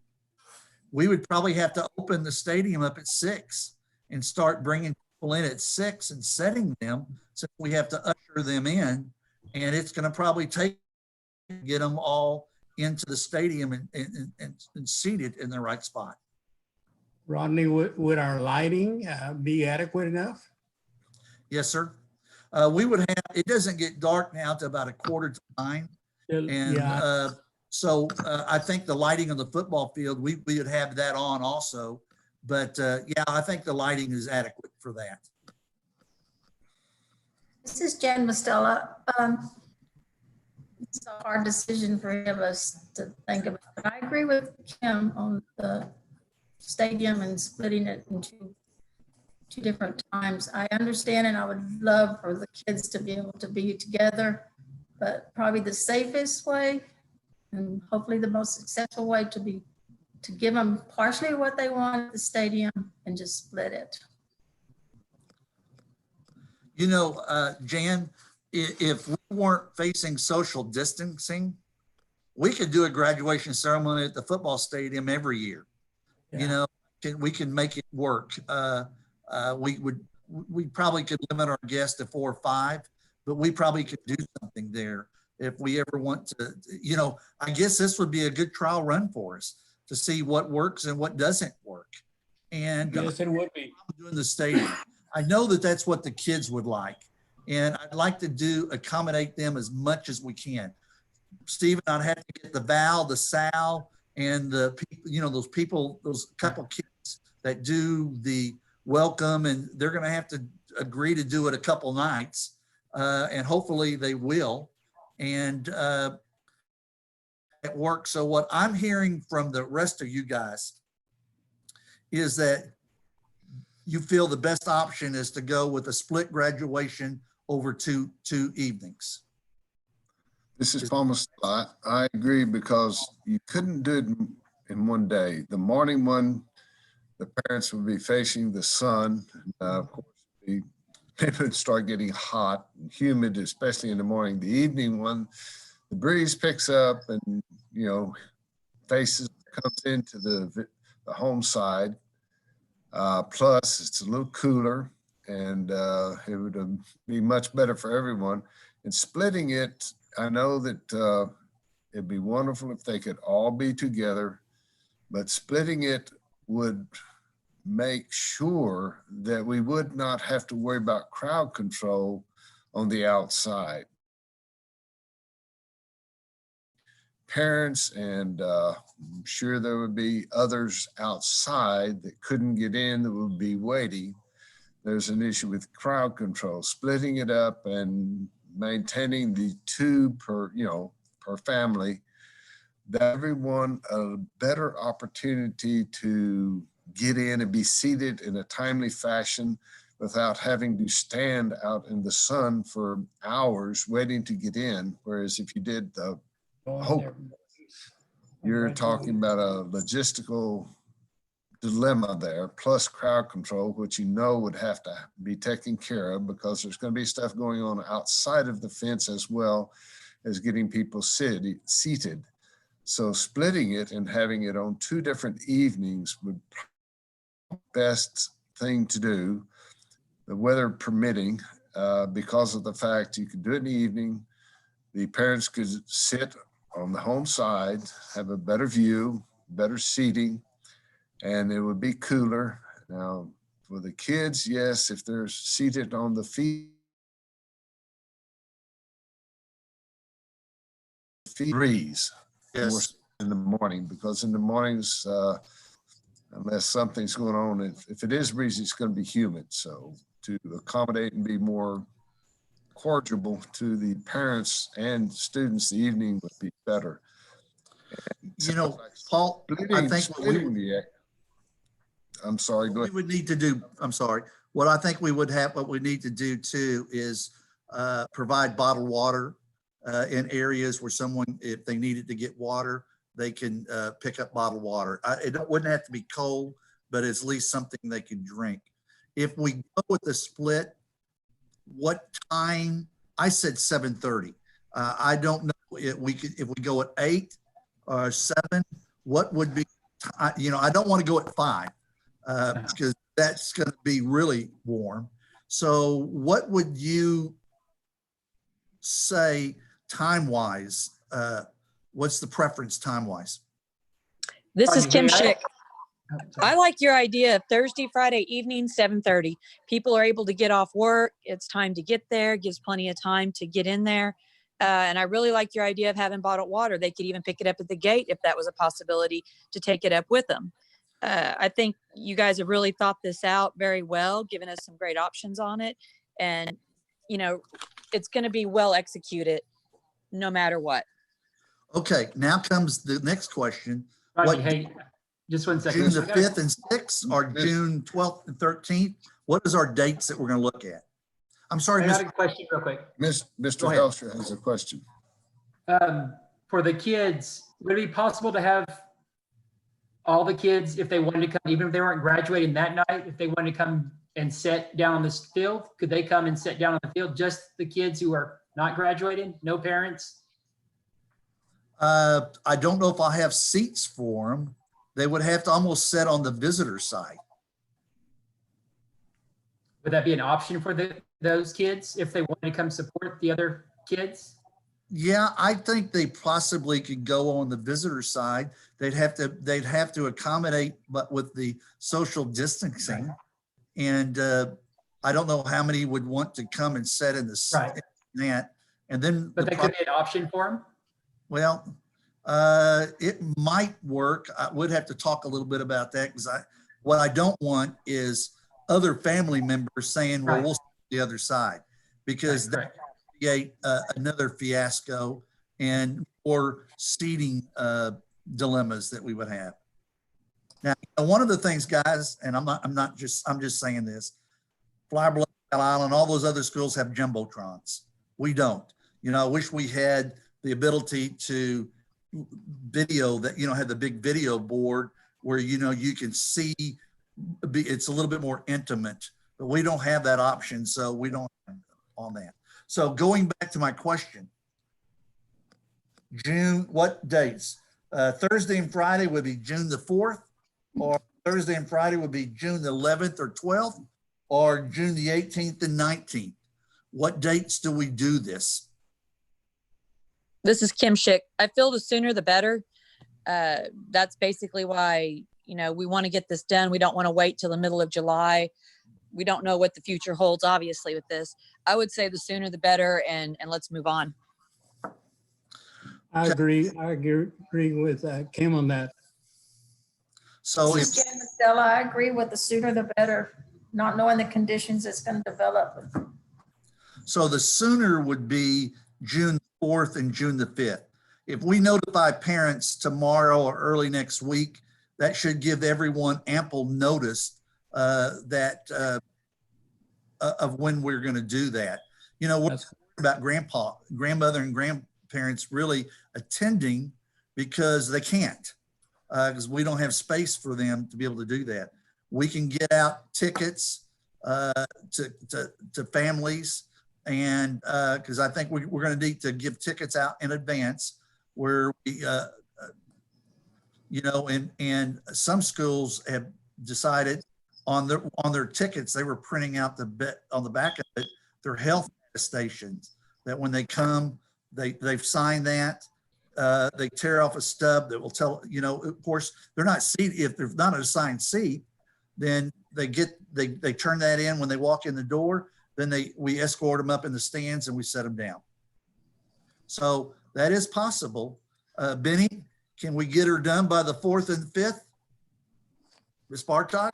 we would probably have to open the stadium up at 6 and start bringing people in at 6 and setting them. So we have to usher them in, and it's going to probably take to get them all into the stadium and seated in the right spot. Rodney, would our lighting be adequate enough? Yes, sir. We would have, it doesn't get dark now to about 8:45. And Yeah, so I think the lighting on the football field, we would have that on also. But yeah, I think the lighting is adequate for that. This is Jan Mostella. It's a hard decision for any of us to think about. But I agree with Kim on the stadium and splitting it into two different times. I understand, and I would love for the kids to be able to be together, but probably the safest way and hopefully the most successful way to give them partially what they want at the stadium and just split it. You know, Jan, if we weren't facing social distancing, we could do a graduation ceremony at the football stadium every year. You know, we can make it work. We probably could limit our guests to 4 or 5, but we probably could do something there if we ever want to. You know, I guess this would be a good trial run for us to see what works and what doesn't work. And yes, it would be. doing the stadium, I know that that's what the kids would like, and I'd like to accommodate them as much as we can. Stephen, I'd have to get the Val, the Sal, and the people, you know, those couple kids that do the welcome, and they're going to have to agree to do it a couple nights, and hopefully they will. And it works. So what I'm hearing from the rest of you guys is that you feel the best option is to go with a split graduation over two evenings. This is almost, I agree, because you couldn't do it in one day. The morning one, the parents would be facing the sun. Of course, it would start getting hot and humid, especially in the morning. The evening one, the breeze picks up and, you know, comes into the home side. Plus, it's a little cooler, and it would be much better for everyone. And splitting it, I know that it'd be wonderful if they could all be together, but splitting it would make sure that we would not have to worry about crowd control on the outside. Parents, and I'm sure there would be others outside that couldn't get in that would be waiting. There's an issue with crowd control, splitting it up and maintaining the 2 per family, that everyone a better opportunity to get in and be seated in a timely fashion without having to stand out in the sun for hours waiting to get in. Whereas if you did the you're talking about a logistical dilemma there, plus crowd control, which you know would have to be taken care of because there's going to be stuff going on outside of the fence as well as getting people seated. So splitting it and having it on 2 different evenings would be the best thing to do, the weather permitting, because of the fact you could do it in the evening. The parents could sit on the home side, have a better view, better seating, and it would be cooler. Now, for the kids, yes, if they're seated on the feet, breeze Yes. in the morning, because in the mornings, unless something's going on, if it is breezy, it's going to be humid. So to accommodate and be more cordial to the parents and students, the evening would be better. You know, Paul, I think I'm sorry, go we ahead. would need to do, I'm sorry, what I think we need to do too is provide bottled water in areas where someone, if they needed to get water, they can pick up bottled water. It wouldn't have to be cold, but it's at least something they can drink. If we go with the split, what time? I said 7:30. I don't know if we go at 8 or 7. What would be I don't want to go at 5 because that's going to be really warm. So what would you say time-wise? What's the preference time-wise? This is Kim Rodney, Schick. Oh, sorry. I like your idea of Thursday, Friday evening, 7:30. People are able to get off work. It's time to get there, gives plenty of time to get in there. And I really like your idea of having bottled water. They could even pick it up at the gate if that was a possibility to take it up with them. I think you guys have really thought this out very well, given us some great options on it. And, it's going to be well executed no matter what. Okay, now comes the next question. Rodney, What, hey, just one second. June the 5th and 6th or June 12th and 13th? What is our dates that we're going to look at? I'm sorry, I got Mr. a question real quick. Go Mr. ahead. Helsher has a question. For the kids, would it be possible to have all the kids, if they wanted to come, even if they weren't graduating that night, if they wanted to come and sit down on this field, could they come and sit down on the field? Just the kids who are not graduating, no parents? I don't know if I have seats for them. They would have to almost sit on the visitor side. Would that be an option for those kids if they wanted to come support the other kids? Yeah, I think they possibly could go on the visitor side. They'd have to accommodate, but with the social distancing. And I don't know how many would want to come and sit in the Right. net. And then, But that could be an option for them? well, it might work. I would have to talk a little bit about that because what I don't want is other family members saying, well, Right. we'll sit the other side, because Right, that create another fiasco and or seating dilemmas that we would have. Now, one of the things, guys, and I'm just saying this, Flower Bluff, Island, all those other schools have jumbotrons. We don't. I wish we had the ability to video that, have the big video board where, you can see, it's a little bit more intimate, but we don't have that option. So we don't have on that. So going back to my question, June, what dates? Thursday and Friday would be June the 4th, or Thursday and Friday would be June the 11th or 12th, or June the 18th and 19th. What dates do we do this? This is Kim Schick. I feel the sooner the better. That's basically why, we want to get this done. We don't want to wait till the middle of July. We don't know what the future holds, obviously, with this. I would say the sooner the better, and let's move on. I agree with Kim on that. So if, Jen and Stella, I agree with the sooner the better, not knowing the conditions it's going to develop. so the sooner would be June 4th and June the 5th. If we notify parents tomorrow or early next week, that should give everyone ample notice that of when we're going to do that. We're That's- about grandmother and grandparents really attending because they can't, because we don't have space for them to be able to do that. We can get out tickets to families, and because I think we're going to need to give tickets out in advance where we, and some schools have decided on their tickets, they were printing out on the back of it, their health stations, that when they come, they've signed that. They tear off a stub that will tell, of course, they're not seated. If they're not an assigned seat, then they turn that in when they walk in the door. Then we escort them up in the stands and we set them down. So that is possible. Benny, can we get her done by the 4th and 5th? Ms. Bartosh?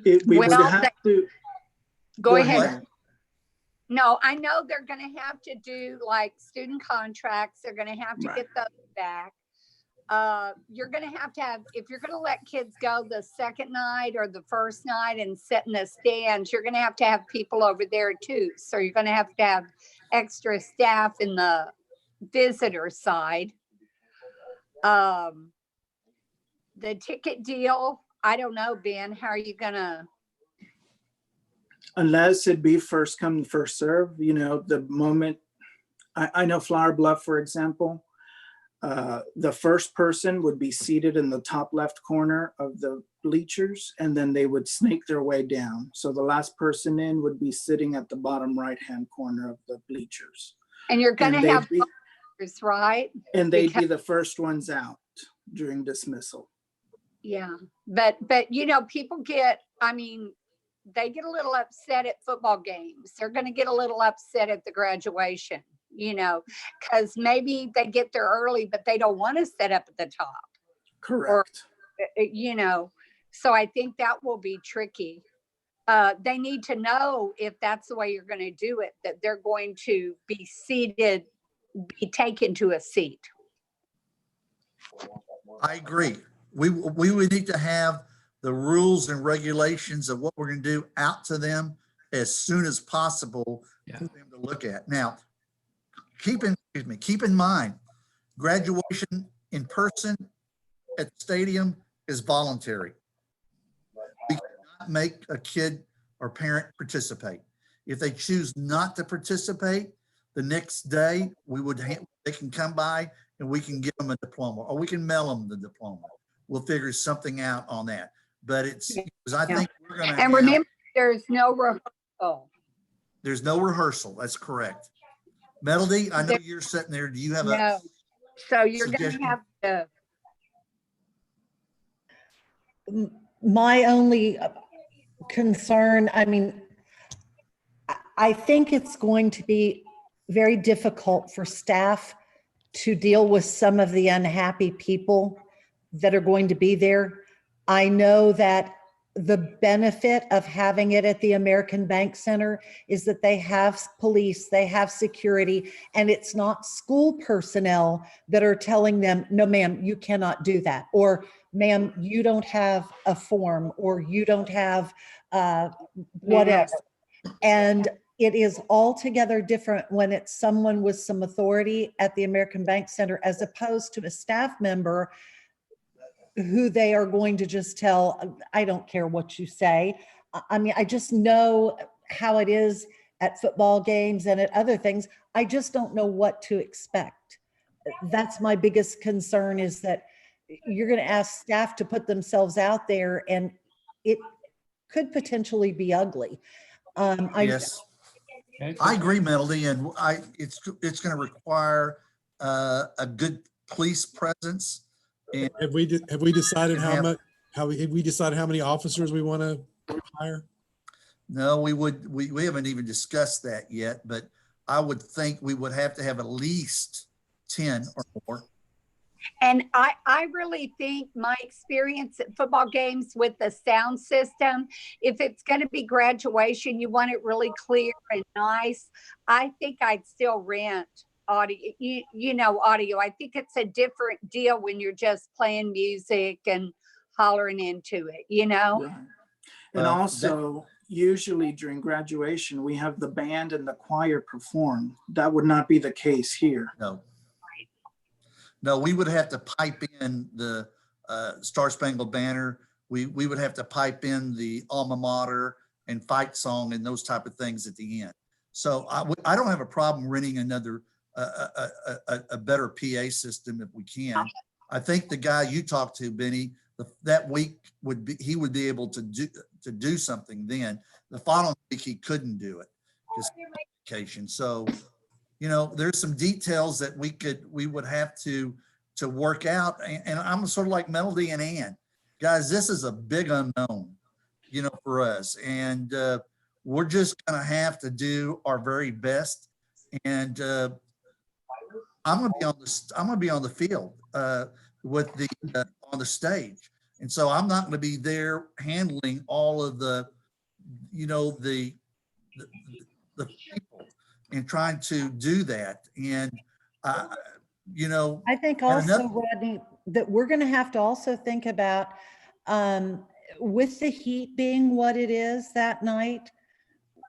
We would Well, have to. Go ahead. ahead. No, I know they're going to have to do like student contracts. They're going to have to Right. get those back. You're going to have, if you're going to let kids go the second night or the first night and sit in the stands, you're going to have people over there too. So you're going to have extra staff in the visitor side. The ticket deal, I don't know, Ben, how are you going to? Unless it be first come, first serve, you know, the moment, I know Flower Bluff, for example, the first person would be seated in the top left corner of the bleachers, and then they would snake their way down. So the last person in would be sitting at the bottom right-hand corner of the bleachers. And you're gonna And they'd have be- others, right? And they'd Because- be the first ones out during dismissal. Yeah, but you know, people get, I mean, they get a little upset at football games. They're gonna get a little upset at the graduation, you know, because maybe they get there early, but they don't want to sit up at the top, Correct. you know. So I think that will be tricky. They need to know if that's the way you're gonna do it, that they're going to be seated, be taken to a seat. I agree. We would need to have the rules and regulations of what we're going to do out to them as soon as possible Yeah. for them to look at. Now, keep in mind, graduation in person at the stadium is voluntary. We cannot make a kid or parent participate. If they choose not to participate, the next day they can come by and we can give them a diploma, or we can mail them the diploma. We'll figure something out on that. But it's, because I think we're gonna And remember, there's no rehearsal. there's no rehearsal. That's correct. Melody, I know you're sitting there. Do you have a? No. So you're gonna suggestion? have to, My only concern, I mean, I think it's going to be very difficult for staff to deal with some of the unhappy people that are going to be there. I know that the benefit of having it at the American Bank Center is that they have police, they have security, and it's not school personnel that are telling them, no, ma'am, you cannot do that. Or, ma'am, you don't have a form, or you don't have whatever. And it is altogether different when it's someone with some authority at the American Bank Center as opposed to a staff member who they are going to just tell, I don't care what you say. I mean, I just know how it is at football games and at other things. I just don't know what to expect. That's my biggest concern, is that you're going to ask staff to put themselves out there and it could potentially be ugly. Yes, I agree, Melody, and it's going to require a good police presence. And Have we decided have we decided how many officers we want to hire? no, we haven't even discussed that yet, but I would think we would have to have at least 10 or more. and I really think my experience at football games with the sound system, if it's gonna be graduation, you want it really clear and nice. I think I'd still rent audio, you know, audio. I think it's a different deal when you're just playing music and hollering into it, you know? Right. And also, usually during graduation, we have the band and the choir perform. That would not be the case here. No. No, we would have to pipe in the Star Spangled Banner. We would have to pipe in the alma mater and fight song and those type of things at the end. So I don't have a problem renting another a better PA system if we can. I think the guy you talked to, Benny, that week he would be able to do something then. The following week he couldn't do it because of vacation. So, you know, there's some details that we would have to work out. And I'm sort of like Melody and Ann. Guys, this is a big unknown, you know, for us. And we're just gonna have to do our very best. And I'm gonna be on the field with the on the stage, and so I'm not gonna be there handling all of the, you know, the people and trying to do that. And you know, I think and also, another- Rodney, that we're going to have to also think about, with the heat being what it is that night,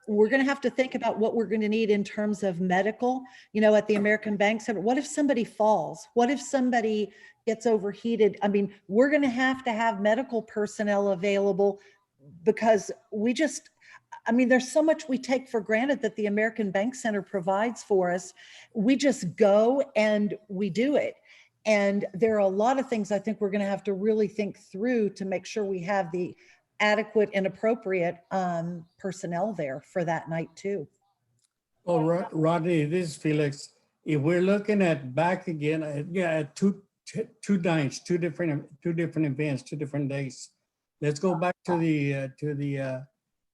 we're going to have to think about what we're going to need in terms of medical, you know, at the American Bank Center. What if somebody falls? What if somebody gets overheated? I mean, we're going to have medical personnel available because I mean, there's so much we take for granted that the American Bank Center provides for us. We just go and we do it. And there are a lot of things I think we're going to have to really think through to make sure we have the adequate and appropriate personnel there for that night too. Oh, Rodney, this is Felix. If we're looking at back again, at two nights, two different events, 2 different days. Let's go back to the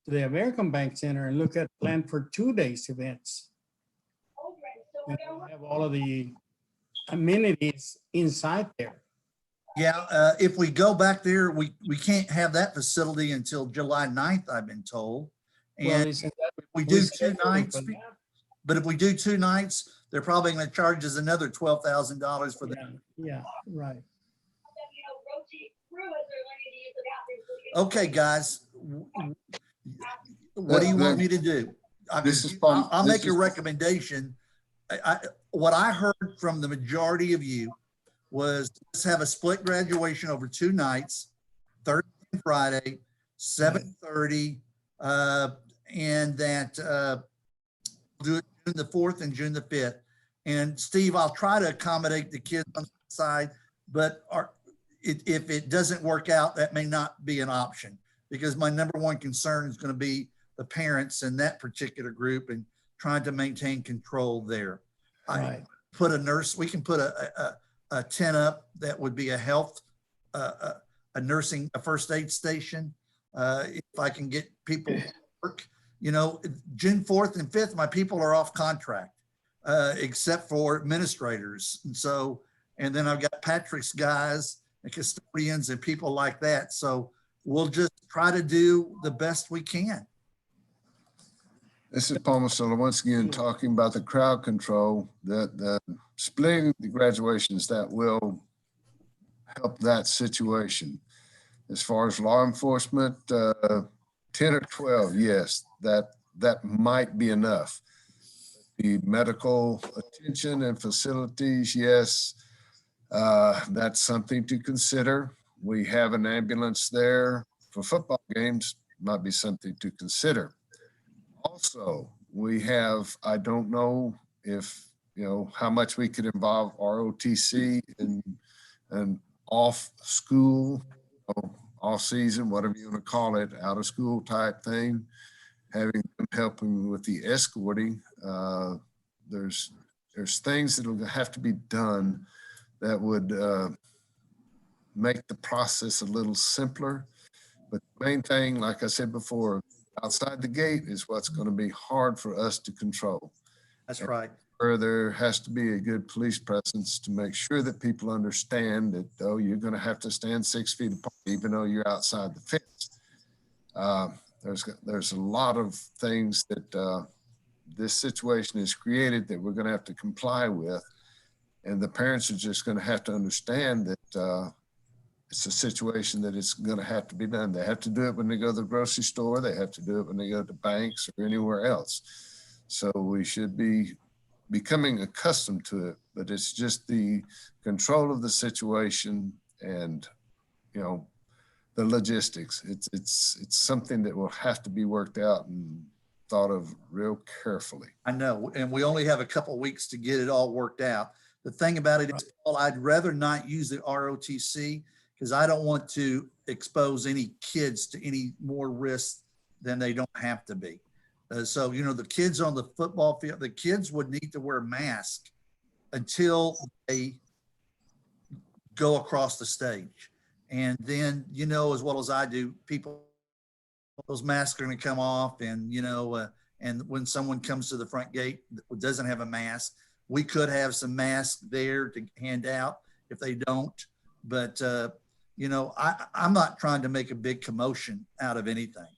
American Bank Center and look at plan for 2 days events. And we'll have all of the amenities inside there. Yeah, if we go back there, we can't have that facility until July 9th, I've been told. Well, And if we do 2 nights, but if we do 2 nights, they're probably going to charge us another $12,000 for that. Yeah, right. Okay, guys. What do you want me to do? I'll make a recommendation. What I heard from the majority of you was let's have a split graduation over 2 nights, Thursday and Friday, 7:30, and that do it June the 4th and June the 5th. And Steve, I'll try to accommodate the kids on the side, but if it doesn't work out, that may not be an option, because my number one concern is going to be the parents in that particular group and trying to maintain control there. Right. We can put a tent up that would be a health, a first aid station. If I can get people to work, June 4th and 5th, my people are off contract, except for administrators. And then I've got Patrick's guys and custodians and people like that. So we'll just try to do the best we can. This is Paul Masola once again talking about the crowd control, the splitting the graduations that will help that situation. As far as law enforcement, 10 or 12, yes, that might be enough. The medical attention and facilities, yes, that's something to consider. We have an ambulance there for football games, might be something to consider. Also, we have, I don't know if, how much we could involve ROTC and off school, off season, whatever you want to call it, out of school type thing, having them helping with the escorting. There's things that will have to be done that would make the process a little simpler. But the main thing, like I said before, outside the gate is what's going to be hard for us to control. That's right. Where there has to be a good police presence to make sure that people understand that, you're going to have to stand 6 feet apart, even though you're outside the fence. There's a lot of things that this situation has created that we're going to have to comply with. And the parents are just going to have to understand that it's a situation that it's going to have to be done. They have to do it when they go to the grocery store. They have to do it when they go to banks or anywhere else. So we should be becoming accustomed to it, but it's just the control of the situation and, the logistics. It's something that will have to be worked out and thought of real carefully. I know, and we only have a couple of weeks to get it all worked out. The thing about it is, Paul, I'd rather not use the ROTC because I don't want to expose any kids to any more risk than they don't have to be. So, the kids on the football field, the kids would need to wear masks until they go across the stage. And then, as well as I do, those masks are going to come off. And, and when someone comes to the front gate that doesn't have a mask, we could have some masks there to hand out if they don't. But, I'm not trying to make a big commotion out of anything.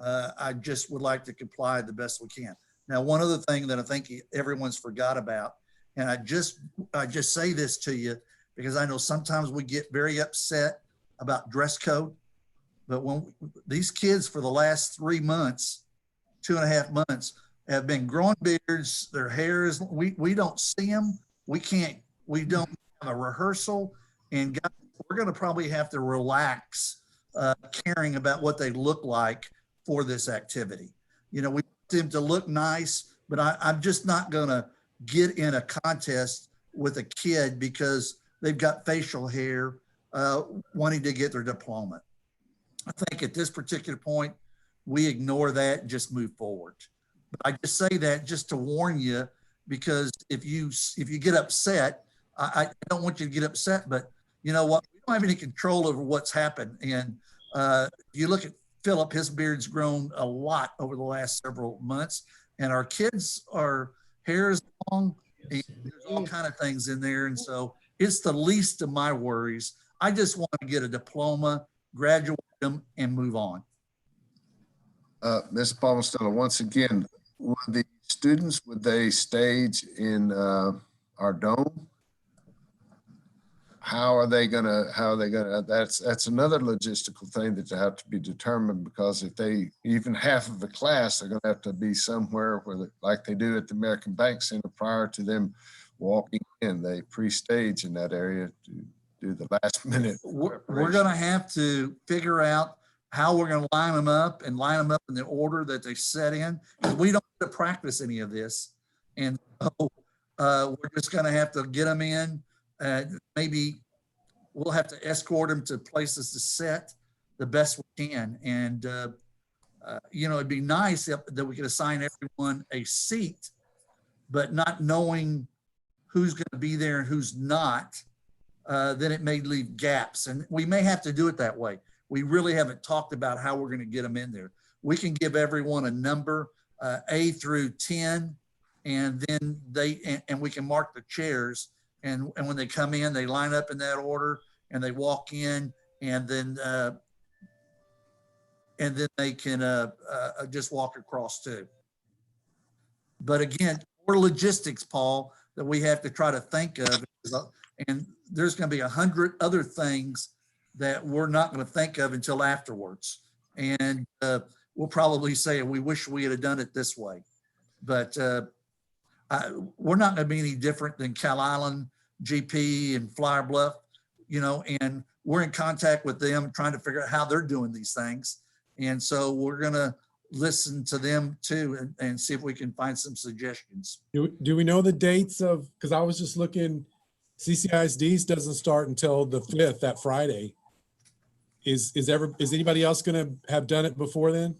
I just would like to comply the best we can. Now, one other thing that I think everyone's forgot about, and I just say this to you because I know sometimes we get very upset about dress code, but when these kids for the last 3 months, 2.5 months, have been growing beards, their hair is, we don't see them. We don't have a rehearsal, and guys, we're going to probably have to relax caring about what they look like for this activity. You know, we want them to look nice, but I'm just not gonna get in a contest with a kid because they've got facial hair wanting to get their diploma. I think at this particular point, we ignore that and just move forward. But I just say that just to warn you, because if you get upset, I don't want you to get upset, but you know what? We don't have any control over what's happened. And you look at Philip, his beard's grown a lot over the last several months, and our kids, our hair is long, and there's all kind of things in there. And so it's the least of my worries. I just want to get a diploma, graduate them, and move on. Ms. Palmstella, once again, would the students, would they stage in our dome? How are they gonna, that's another logistical thing that have to be determined, because if they, even half of the class, they're gonna have to be somewhere where, like they do at the American Bank Center prior to them walking in, they pre-stage in that area to do the last minute. We're going to have to figure out how we're going to line them up and line them up in the order that they set in. We don't get to practice any of this. And so we're just going to have to get them in. Maybe we'll have to escort them to places to sit the best we can. And, you know, it'd be nice that we could assign everyone a seat, but not knowing who's going to be there and who's not, then it may leave gaps. And we may have to do it that way. We really haven't talked about how we're going to get them in there. We can give everyone a number, A through 10, and then and we can mark the chairs. And when they come in, they line up in that order and they walk in, and then they can just walk across too. But again, more logistics, Paul, that we have to try to think of. And there's going to be 100 other things that we're not going to think of until afterwards. And we'll probably say, we wish we had done it this way. But we're not going to be any different than Cal Island, GP, and Flower Bluff, you know, and we're in contact with them trying to figure out how they're doing these things. And so we're going to listen to them too and see if we can find some suggestions. Do we know the dates of, because I was just looking, CCISD's doesn't start until the 5th, that Friday. Is anybody else going to have done it before then?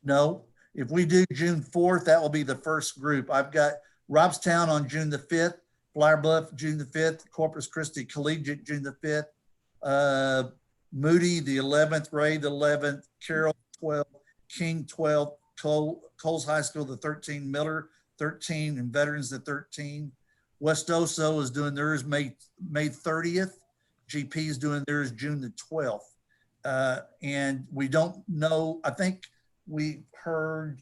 No, if we do June 4th, that will be the first group. I've got Robstown on June the 5th, Flower Bluff, June the 5th, Corpus Christi Collegiate, June the 5th, Moody, the 11th, Ray, the 11th, Carroll, 12th, King, 12th, Coles High School, the 13th, Miller, 13th, and Veterans, the 13th. West Oso is doing theirs May 30th. GP is doing theirs June the 12th. And we don't know, I think we heard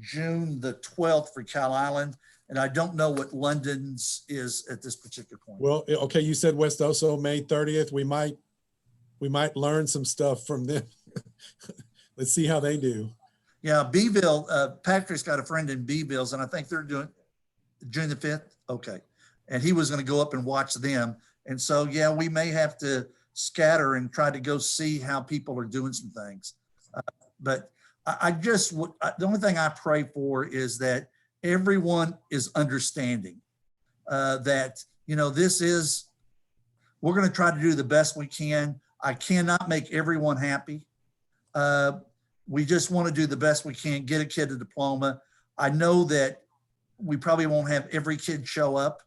June the 12th for Cal Island, and I don't know what London's is at this particular point. Well, okay, you said West Oso, May 30th. We might learn some stuff from them. Let's see how they do. Yeah, Beeville, Patrick's got a friend in Beeville's, and I think they're doing June the 5th. Okay. And he was going to go up and watch them. And so, yeah, we may have to scatter and try to go see how people are doing some things. But the only thing I pray for is that everyone is understanding that, you know, we're going to try to do the best we can. I cannot make everyone happy. We just want to do the best we can, get a kid a diploma. I know that we probably won't have every kid show up,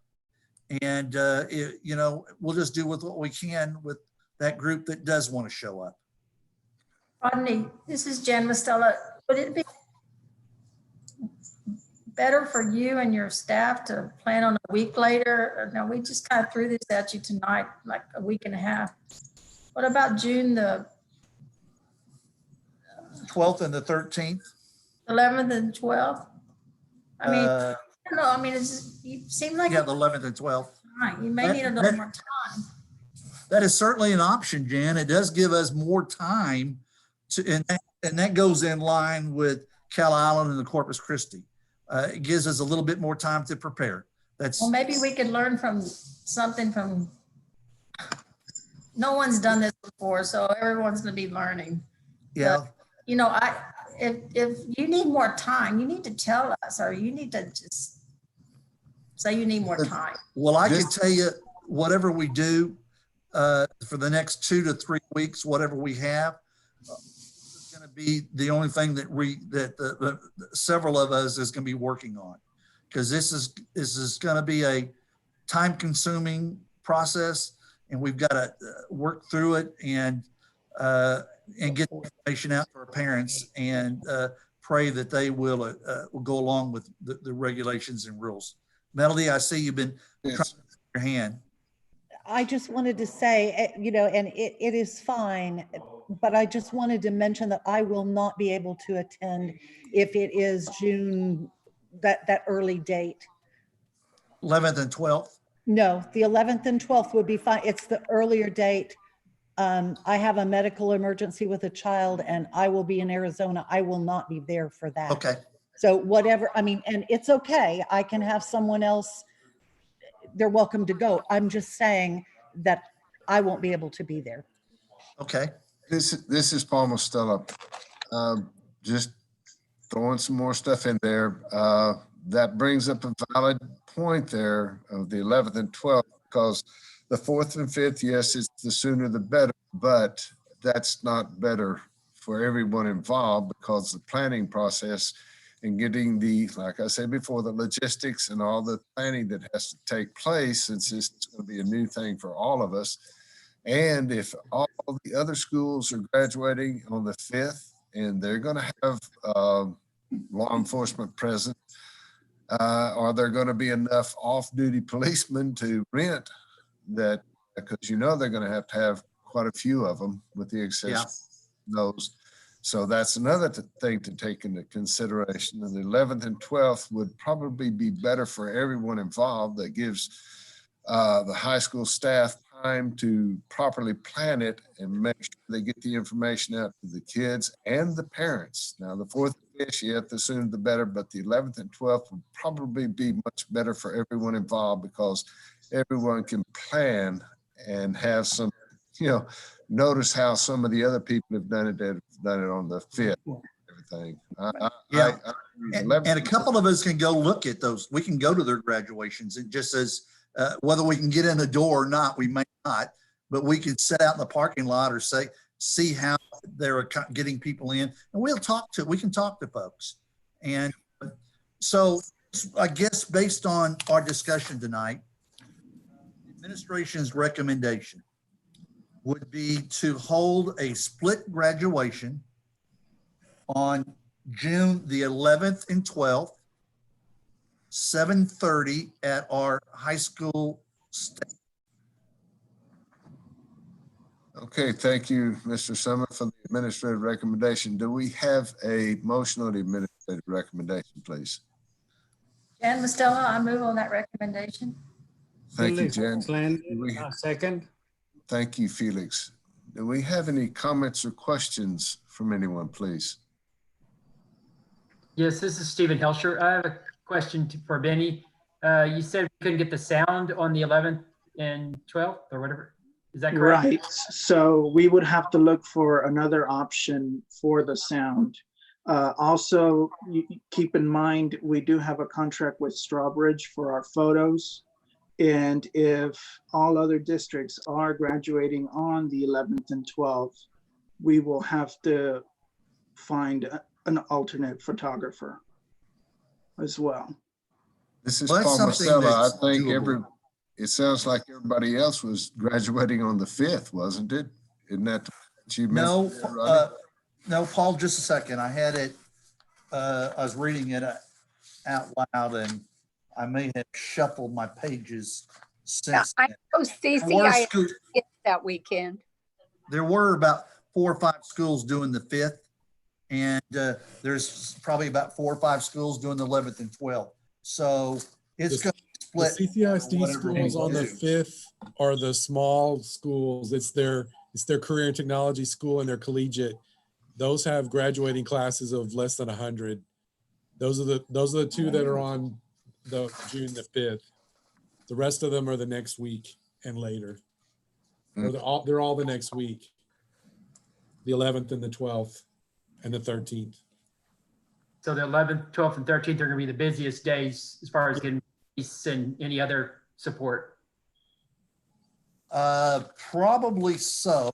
and you know, we'll just do with what we can with that group that does want to show up. Rodney, this is Jen Mostella. Would it be better for you and your staff to plan on a week later? No, we just kind of threw this at you tonight, like a week and a half. What about June the 12th and the 13th? 11th and 12th? I mean, I don't know. I mean, you seem like the 11th and 12th. Right. You may need a little more time. That is certainly an option, Jan. It does give us more time to, and that goes in line with Cal Island and the Corpus Christi. It gives us a little bit more time to prepare. Well, maybe we could learn from something from, no one's done this before, so everyone's going to be learning. Yeah. But, you know, if you need more time, you need to tell us, or you need to just say you need more time. Well, I can Just- tell you, whatever we do for the next 2 to 3 weeks, whatever we have, is going to be the only thing that several of us is going to be working on. Because this is going to be a time-consuming process, and we've got to work through it and get the information out to our parents and pray that they will go along with the regulations and rules. Melody, I see you've been trying to raise your hand. I just wanted to say, and it is fine, but I just wanted to mention that I will not be able to attend if it is June, that early date. 11th and 12th. No, the 11th and 12th would be fine. It's the earlier date. I have a medical emergency with a child and I will be in Arizona. I will not be there for that. Okay. So whatever, and it's okay. I can have someone else. They're welcome to go. I'm just saying that I won't be able to be there. Okay. This is Paul Mostella. Just throwing some more stuff in there. That brings up a valid point there of the 11th and 12th, because the 4th and 5th, yes, it's the sooner the better, but that's not better for everyone involved, because the planning process and getting like I said before, the logistics and all the planning that has to take place, since this is going to be a new thing for all of us. And if all the other schools are graduating on the 5th and they're going to have law enforcement present, are there going to be enough off-duty policemen to rent that? Because they're going to have quite a few of them with the exception of those. So that's another thing to take into consideration. And the 11th and 12th would probably be better for everyone involved. That gives the high school staff time to properly plan it and make sure they get the information out to the kids and the parents. Now, the 4th and 5th, the sooner the better, but the 11th and 12th would probably be much better for everyone involved, because everyone can plan and have some, notice how some of the other people have done it, that have done it on the 5th, everything. And a couple of us can go look at those. We can go to their graduations. It just says, whether we can get in the door or not, we may not, but we can sit out in the parking lot or see how they're getting people in, and we can talk to folks. And so I guess based on our discussion tonight, the administration's recommendation would be to hold a split graduation on June the 11th and 12th, 7:30 at our high school. Okay, thank you, Mr. Summer, for the administrative recommendation. Do we have a motion on the administrative recommendation, please? Jan Mostella, I move on that recommendation. Thank you, Jen. Second. Thank you, Felix. Do we have any comments or questions from anyone, please? Yes, this is Stephen Helsher. I have a question for Benny. You said we couldn't get the sound on the 11th and 12th or whatever. Is that correct? Right. So we would have to look for another option for the sound. Also, keep in mind, we do have a contract with Strawbridge for our photos. And if all other districts are graduating on the 11th and 12th, we will have to find an alternate photographer as well. This is Well, that's Paul something Mostella. I that's think doable. it sounds like everybody else was graduating on the 5th, wasn't it? Isn't that what you meant? No, Ronnie? no, Paul, just a second. I had it, I was reading it out loud and I may have shuffled my pages since I then. know CCI that weekend. There were about 4 or 5 schools doing the 5th, and there's probably about 4 or 5 schools doing the 11th and 12th. So it's going to The split. CCISD whatever we schools on the do. 5th are the small schools. It's their career and technology school and their collegiate. Those have graduating classes of less than 100. Those are the 2 that are on the June the 5th. The rest of them are the next week and later. Or they're all the next week. The 11th and the 12th and the 13th. So the 11th, 12th, and 13th are going to be the busiest days as far as getting police and any other support. Probably so.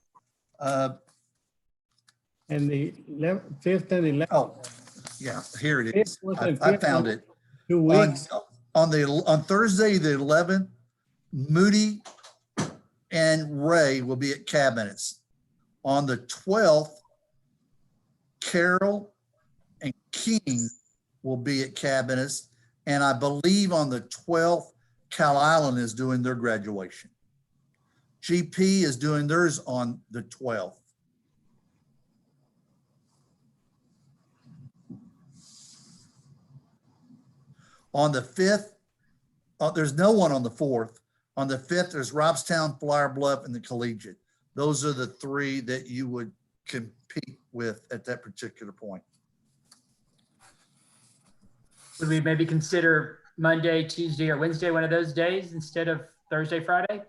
And the 5th and 11th. Oh, yeah, here it is. Fifth I and I fifth found on it. 2 weeks. On Thursday, the 11th, Moody and Ray will be at cabinets. On the 12th, Carol and King will be at cabinets. And I believe on the 12th, Cal Island is doing their graduation. GP is doing theirs on the 12th. On the 5th, there's no one on the 4th. On the 5th, there's Robstown, Flower Bluff, and the Collegiate. Those are the 3 that you would compete with at that particular point. Would we maybe consider Monday, Tuesday, or Wednesday, one of those days instead of Thursday, Friday?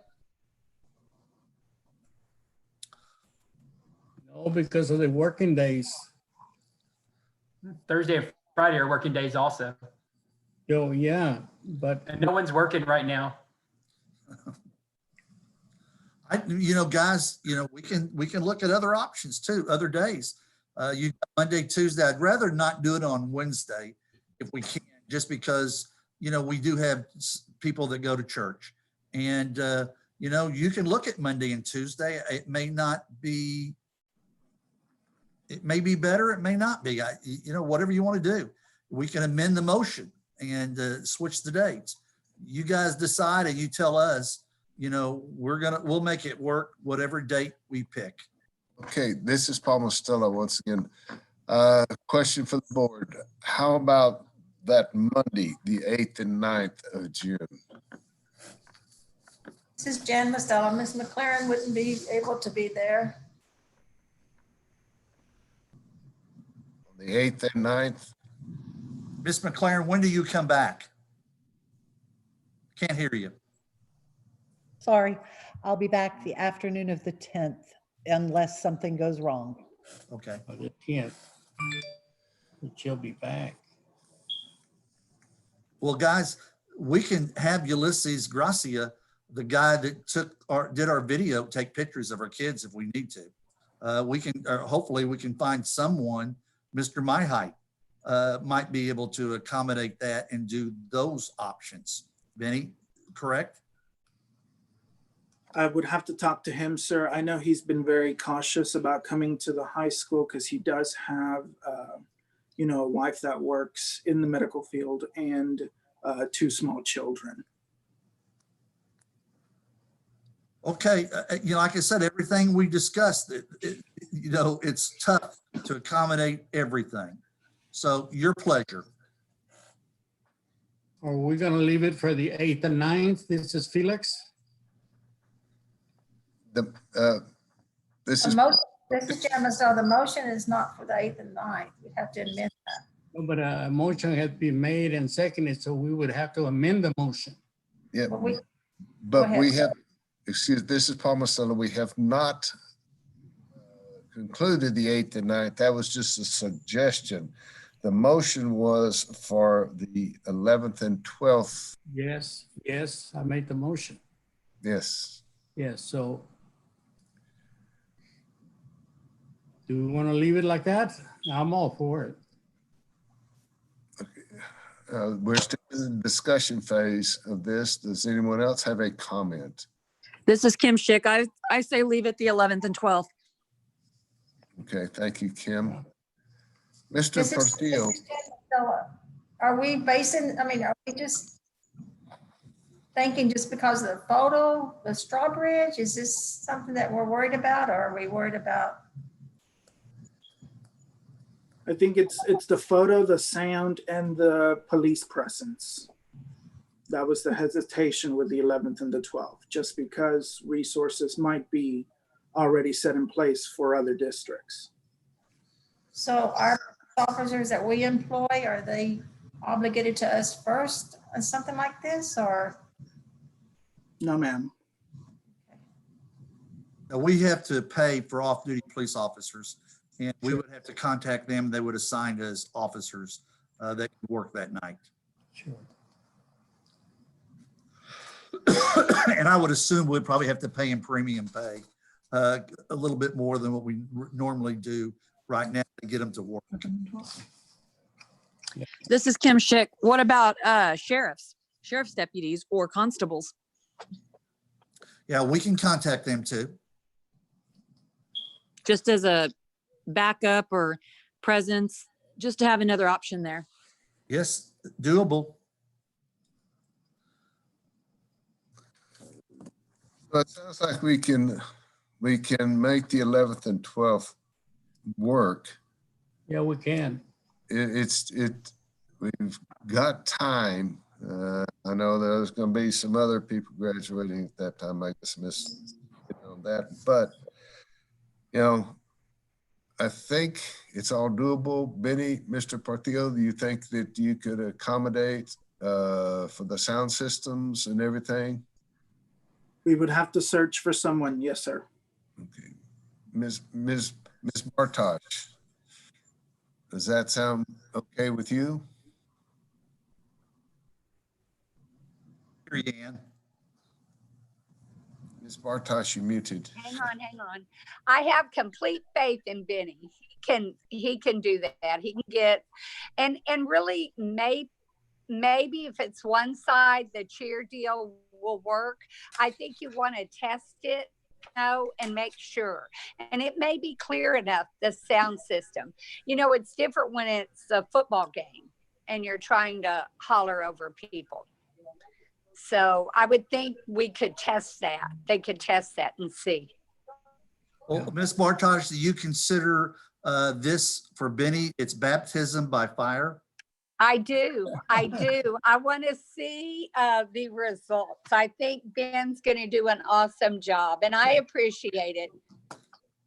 No, because of the working days. Thursday and Friday are working days also. Oh, yeah, but And no one's working right now. Guys, we can look at other options too, other days. You Monday, Tuesday. I'd rather not do it on Wednesday if we can, just because we do have people that go to church, and you can look at Monday and Tuesday. It may be better. It may not be. Whatever you want to do, we can amend the motion and switch the dates. You guys decide, and you tell us. We'll make it work whatever date we pick. Okay, this is Paul Mostello once again. Question for the board. How about that Monday, the 8th and 9th of June? This is Jan Mostello. Ms. McLaren wouldn't be able to be there. The 8th and 9th? Miss McLaren, when do you come back? Can't hear you. Sorry, I'll be back the afternoon of the 10th unless something goes wrong. Okay. on the 10th, she'll be back. Well, guys, we can have Ulysses Gracia, the guy that did our video, take pictures of our kids if we need to. We can, or hopefully we can find someone, Mr. Myheight, might be able to accommodate that and do those options. Benny, correct? I would have to talk to him, sir. I know he's been very cautious about coming to the high school because he does have, a wife that works in the medical field and 2 small children. Okay, like I said, everything we discussed, it's tough to accommodate everything. So your pleasure. Are we gonna leave it for the 8th and 9th? This is Felix. This This is Jan Mostello. The motion is not for the 8th and 9th. We'd have to amend that. No, but a motion had been made and seconded, so we would have to amend the motion. Yeah, But we, but ahead, we sir. have, this is Paul Mostello. We have not concluded the 8th and 9th. That was just a suggestion. The motion was for the 11th and 12th. Yes, I made the motion. Yes. Yes, so do we want to leave it like that? I'm all for it. We're still in the discussion phase of this. Does anyone else have a comment? This is Kim Schick. I say leave it the 11th and 12th. Okay, thank you, Kim. Mr. This is Portillo, Jan Mostello. Are we are we just thinking just because of the photo, the Strawbridge? Is this something that we're worried about, or are we worried about? I think it's the photo, the sound, and the police presence. That was the hesitation with the 11th and the 12th, just because resources might be already set in place for other districts. So our officers that we employ, are they obligated to us first on something like this, or? No, ma'am. Now, we have to pay for off-duty police officers And we would have to contact them. They would assign us officers that could work that night. Sure. And I would assume we'd probably have to pay him premium pay, a little bit more than what we normally do right now to get them to work. This is Kim Schick. What about sheriff's deputies or constables? Yeah, we can contact them too. Just as a backup or presence, just to have another option there. Yes, doable. So it sounds like we can make the 11th and 12th work. Yeah, we can. We've got time. I know there's going to be some other people graduating at that time. I guess miss on that, but I think it's all doable. Benny, Mr. Portillo, do you think that you could accommodate for the sound systems and everything? We would have to search for someone. Yes, sir. Okay, Ms. Bartosh, does that sound okay with you? Here you, Ann. Ms. Bartosh, you muted. Hang on. I have complete faith in Benny. He can do that. He can get, and really maybe if it's one side, the cheer deal will work. I think you want to test it, and make sure. And it may be clear enough, the sound system. It's different when it's a football game and you're trying to holler over people. So I would think we could test that. They could test that and see. Well, Ms. Bartosh, do you consider this for Benny, it's baptism by fire? I do. I want to see the results. I think Ben's going to do an awesome job, and I appreciate it.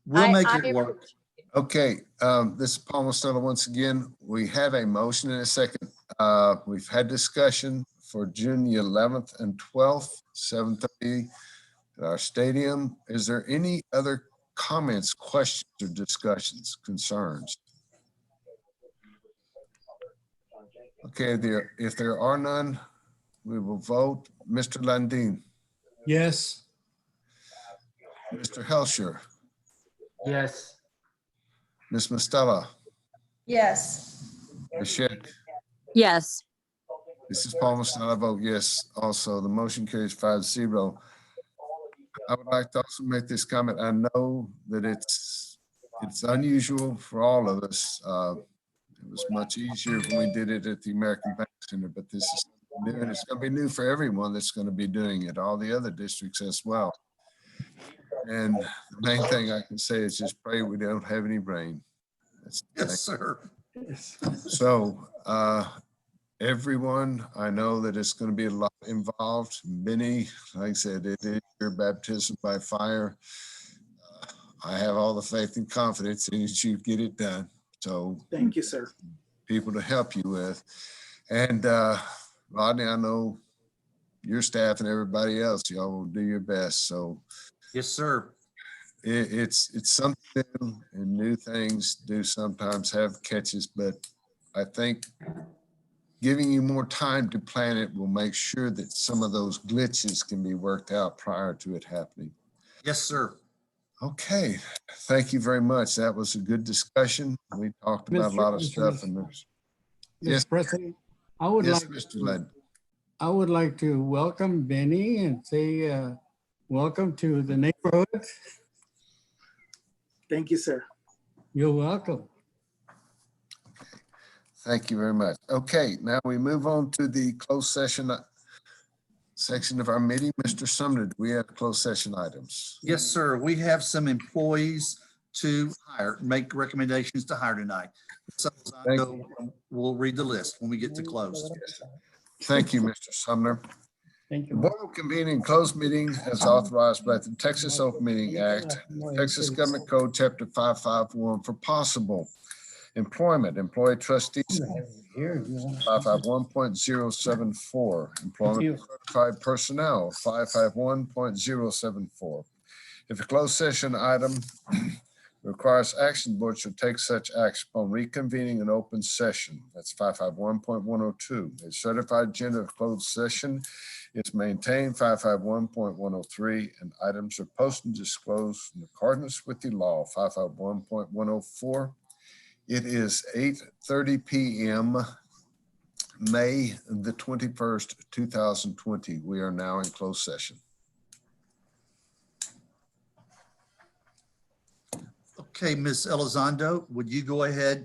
We'll make it work. Okay, this is Paul Mostella once again. We have a motion and a second. We've had discussion for June the 11th and 12th, 7:30 at our stadium. Is there any other comments, questions, or discussions, concerns? Okay, if there are none, we will vote. Mr. Landine, Yes. Mr. Helsher, Yes. Ms. Mostella, Yes. Ms. Schick. Yes. This is Paul Mostella. I vote yes. Also, the motion carries 5-0. I would like to also make this comment. I know that it's unusual for all of us. It was much easier when we did it at the American Bank Center, but this is new, and it's going to be new for everyone that's going to be doing it, all the other districts as well. And the main thing I can say is just pray we don't have any rain. Yes, sir. So everyone, I know that it's going to be a lot involved. Benny, like I said, it is your baptism by fire. I have all the faith and confidence in you get it done. So Thank you, sir. people to help you with. And Rodney, I know your staff and everybody else, y'all will do your best. So Yes, sir. it's something new, and new things do sometimes have catches, but I think giving you more time to plan it will make sure that some of those glitches can be worked out prior to it happening. Yes, sir. Okay, thank you very much. That was a good discussion. We talked about a lot of stuff and there's. Yes, Mr. President, I would yes, like, Mr. Lynn. I would like to welcome Benny and say, welcome to the neighborhood. Thank you, sir. You're welcome. Thank you very much. Okay, now we move on to the closed session section of our meeting. Mr. Sumner, do we have closed session items? Yes, sir. We have some employees to hire, make recommendations to hire tonight. So Thank you. we'll read the list when we get to close. Thank you, Mr. Sumner. Thank The you. board will convene in closed meeting as authorized by the Texas Open Meeting Act, Texas Government Code, Chapter 551 for possible employment, employee trustees, 551.074, employment of certified personnel, 551.074. If a closed session item Requires action, the board should take such action upon reconvening an open session. That's 551.102. A certified agenda of closed session is maintained, 551.103, and items are posted and disclosed in accordance with the law, 551.104. It is 8:30 p.m., May the 21st, 2020. We are now in closed session. Okay, Ms. Elizondo, would you go ahead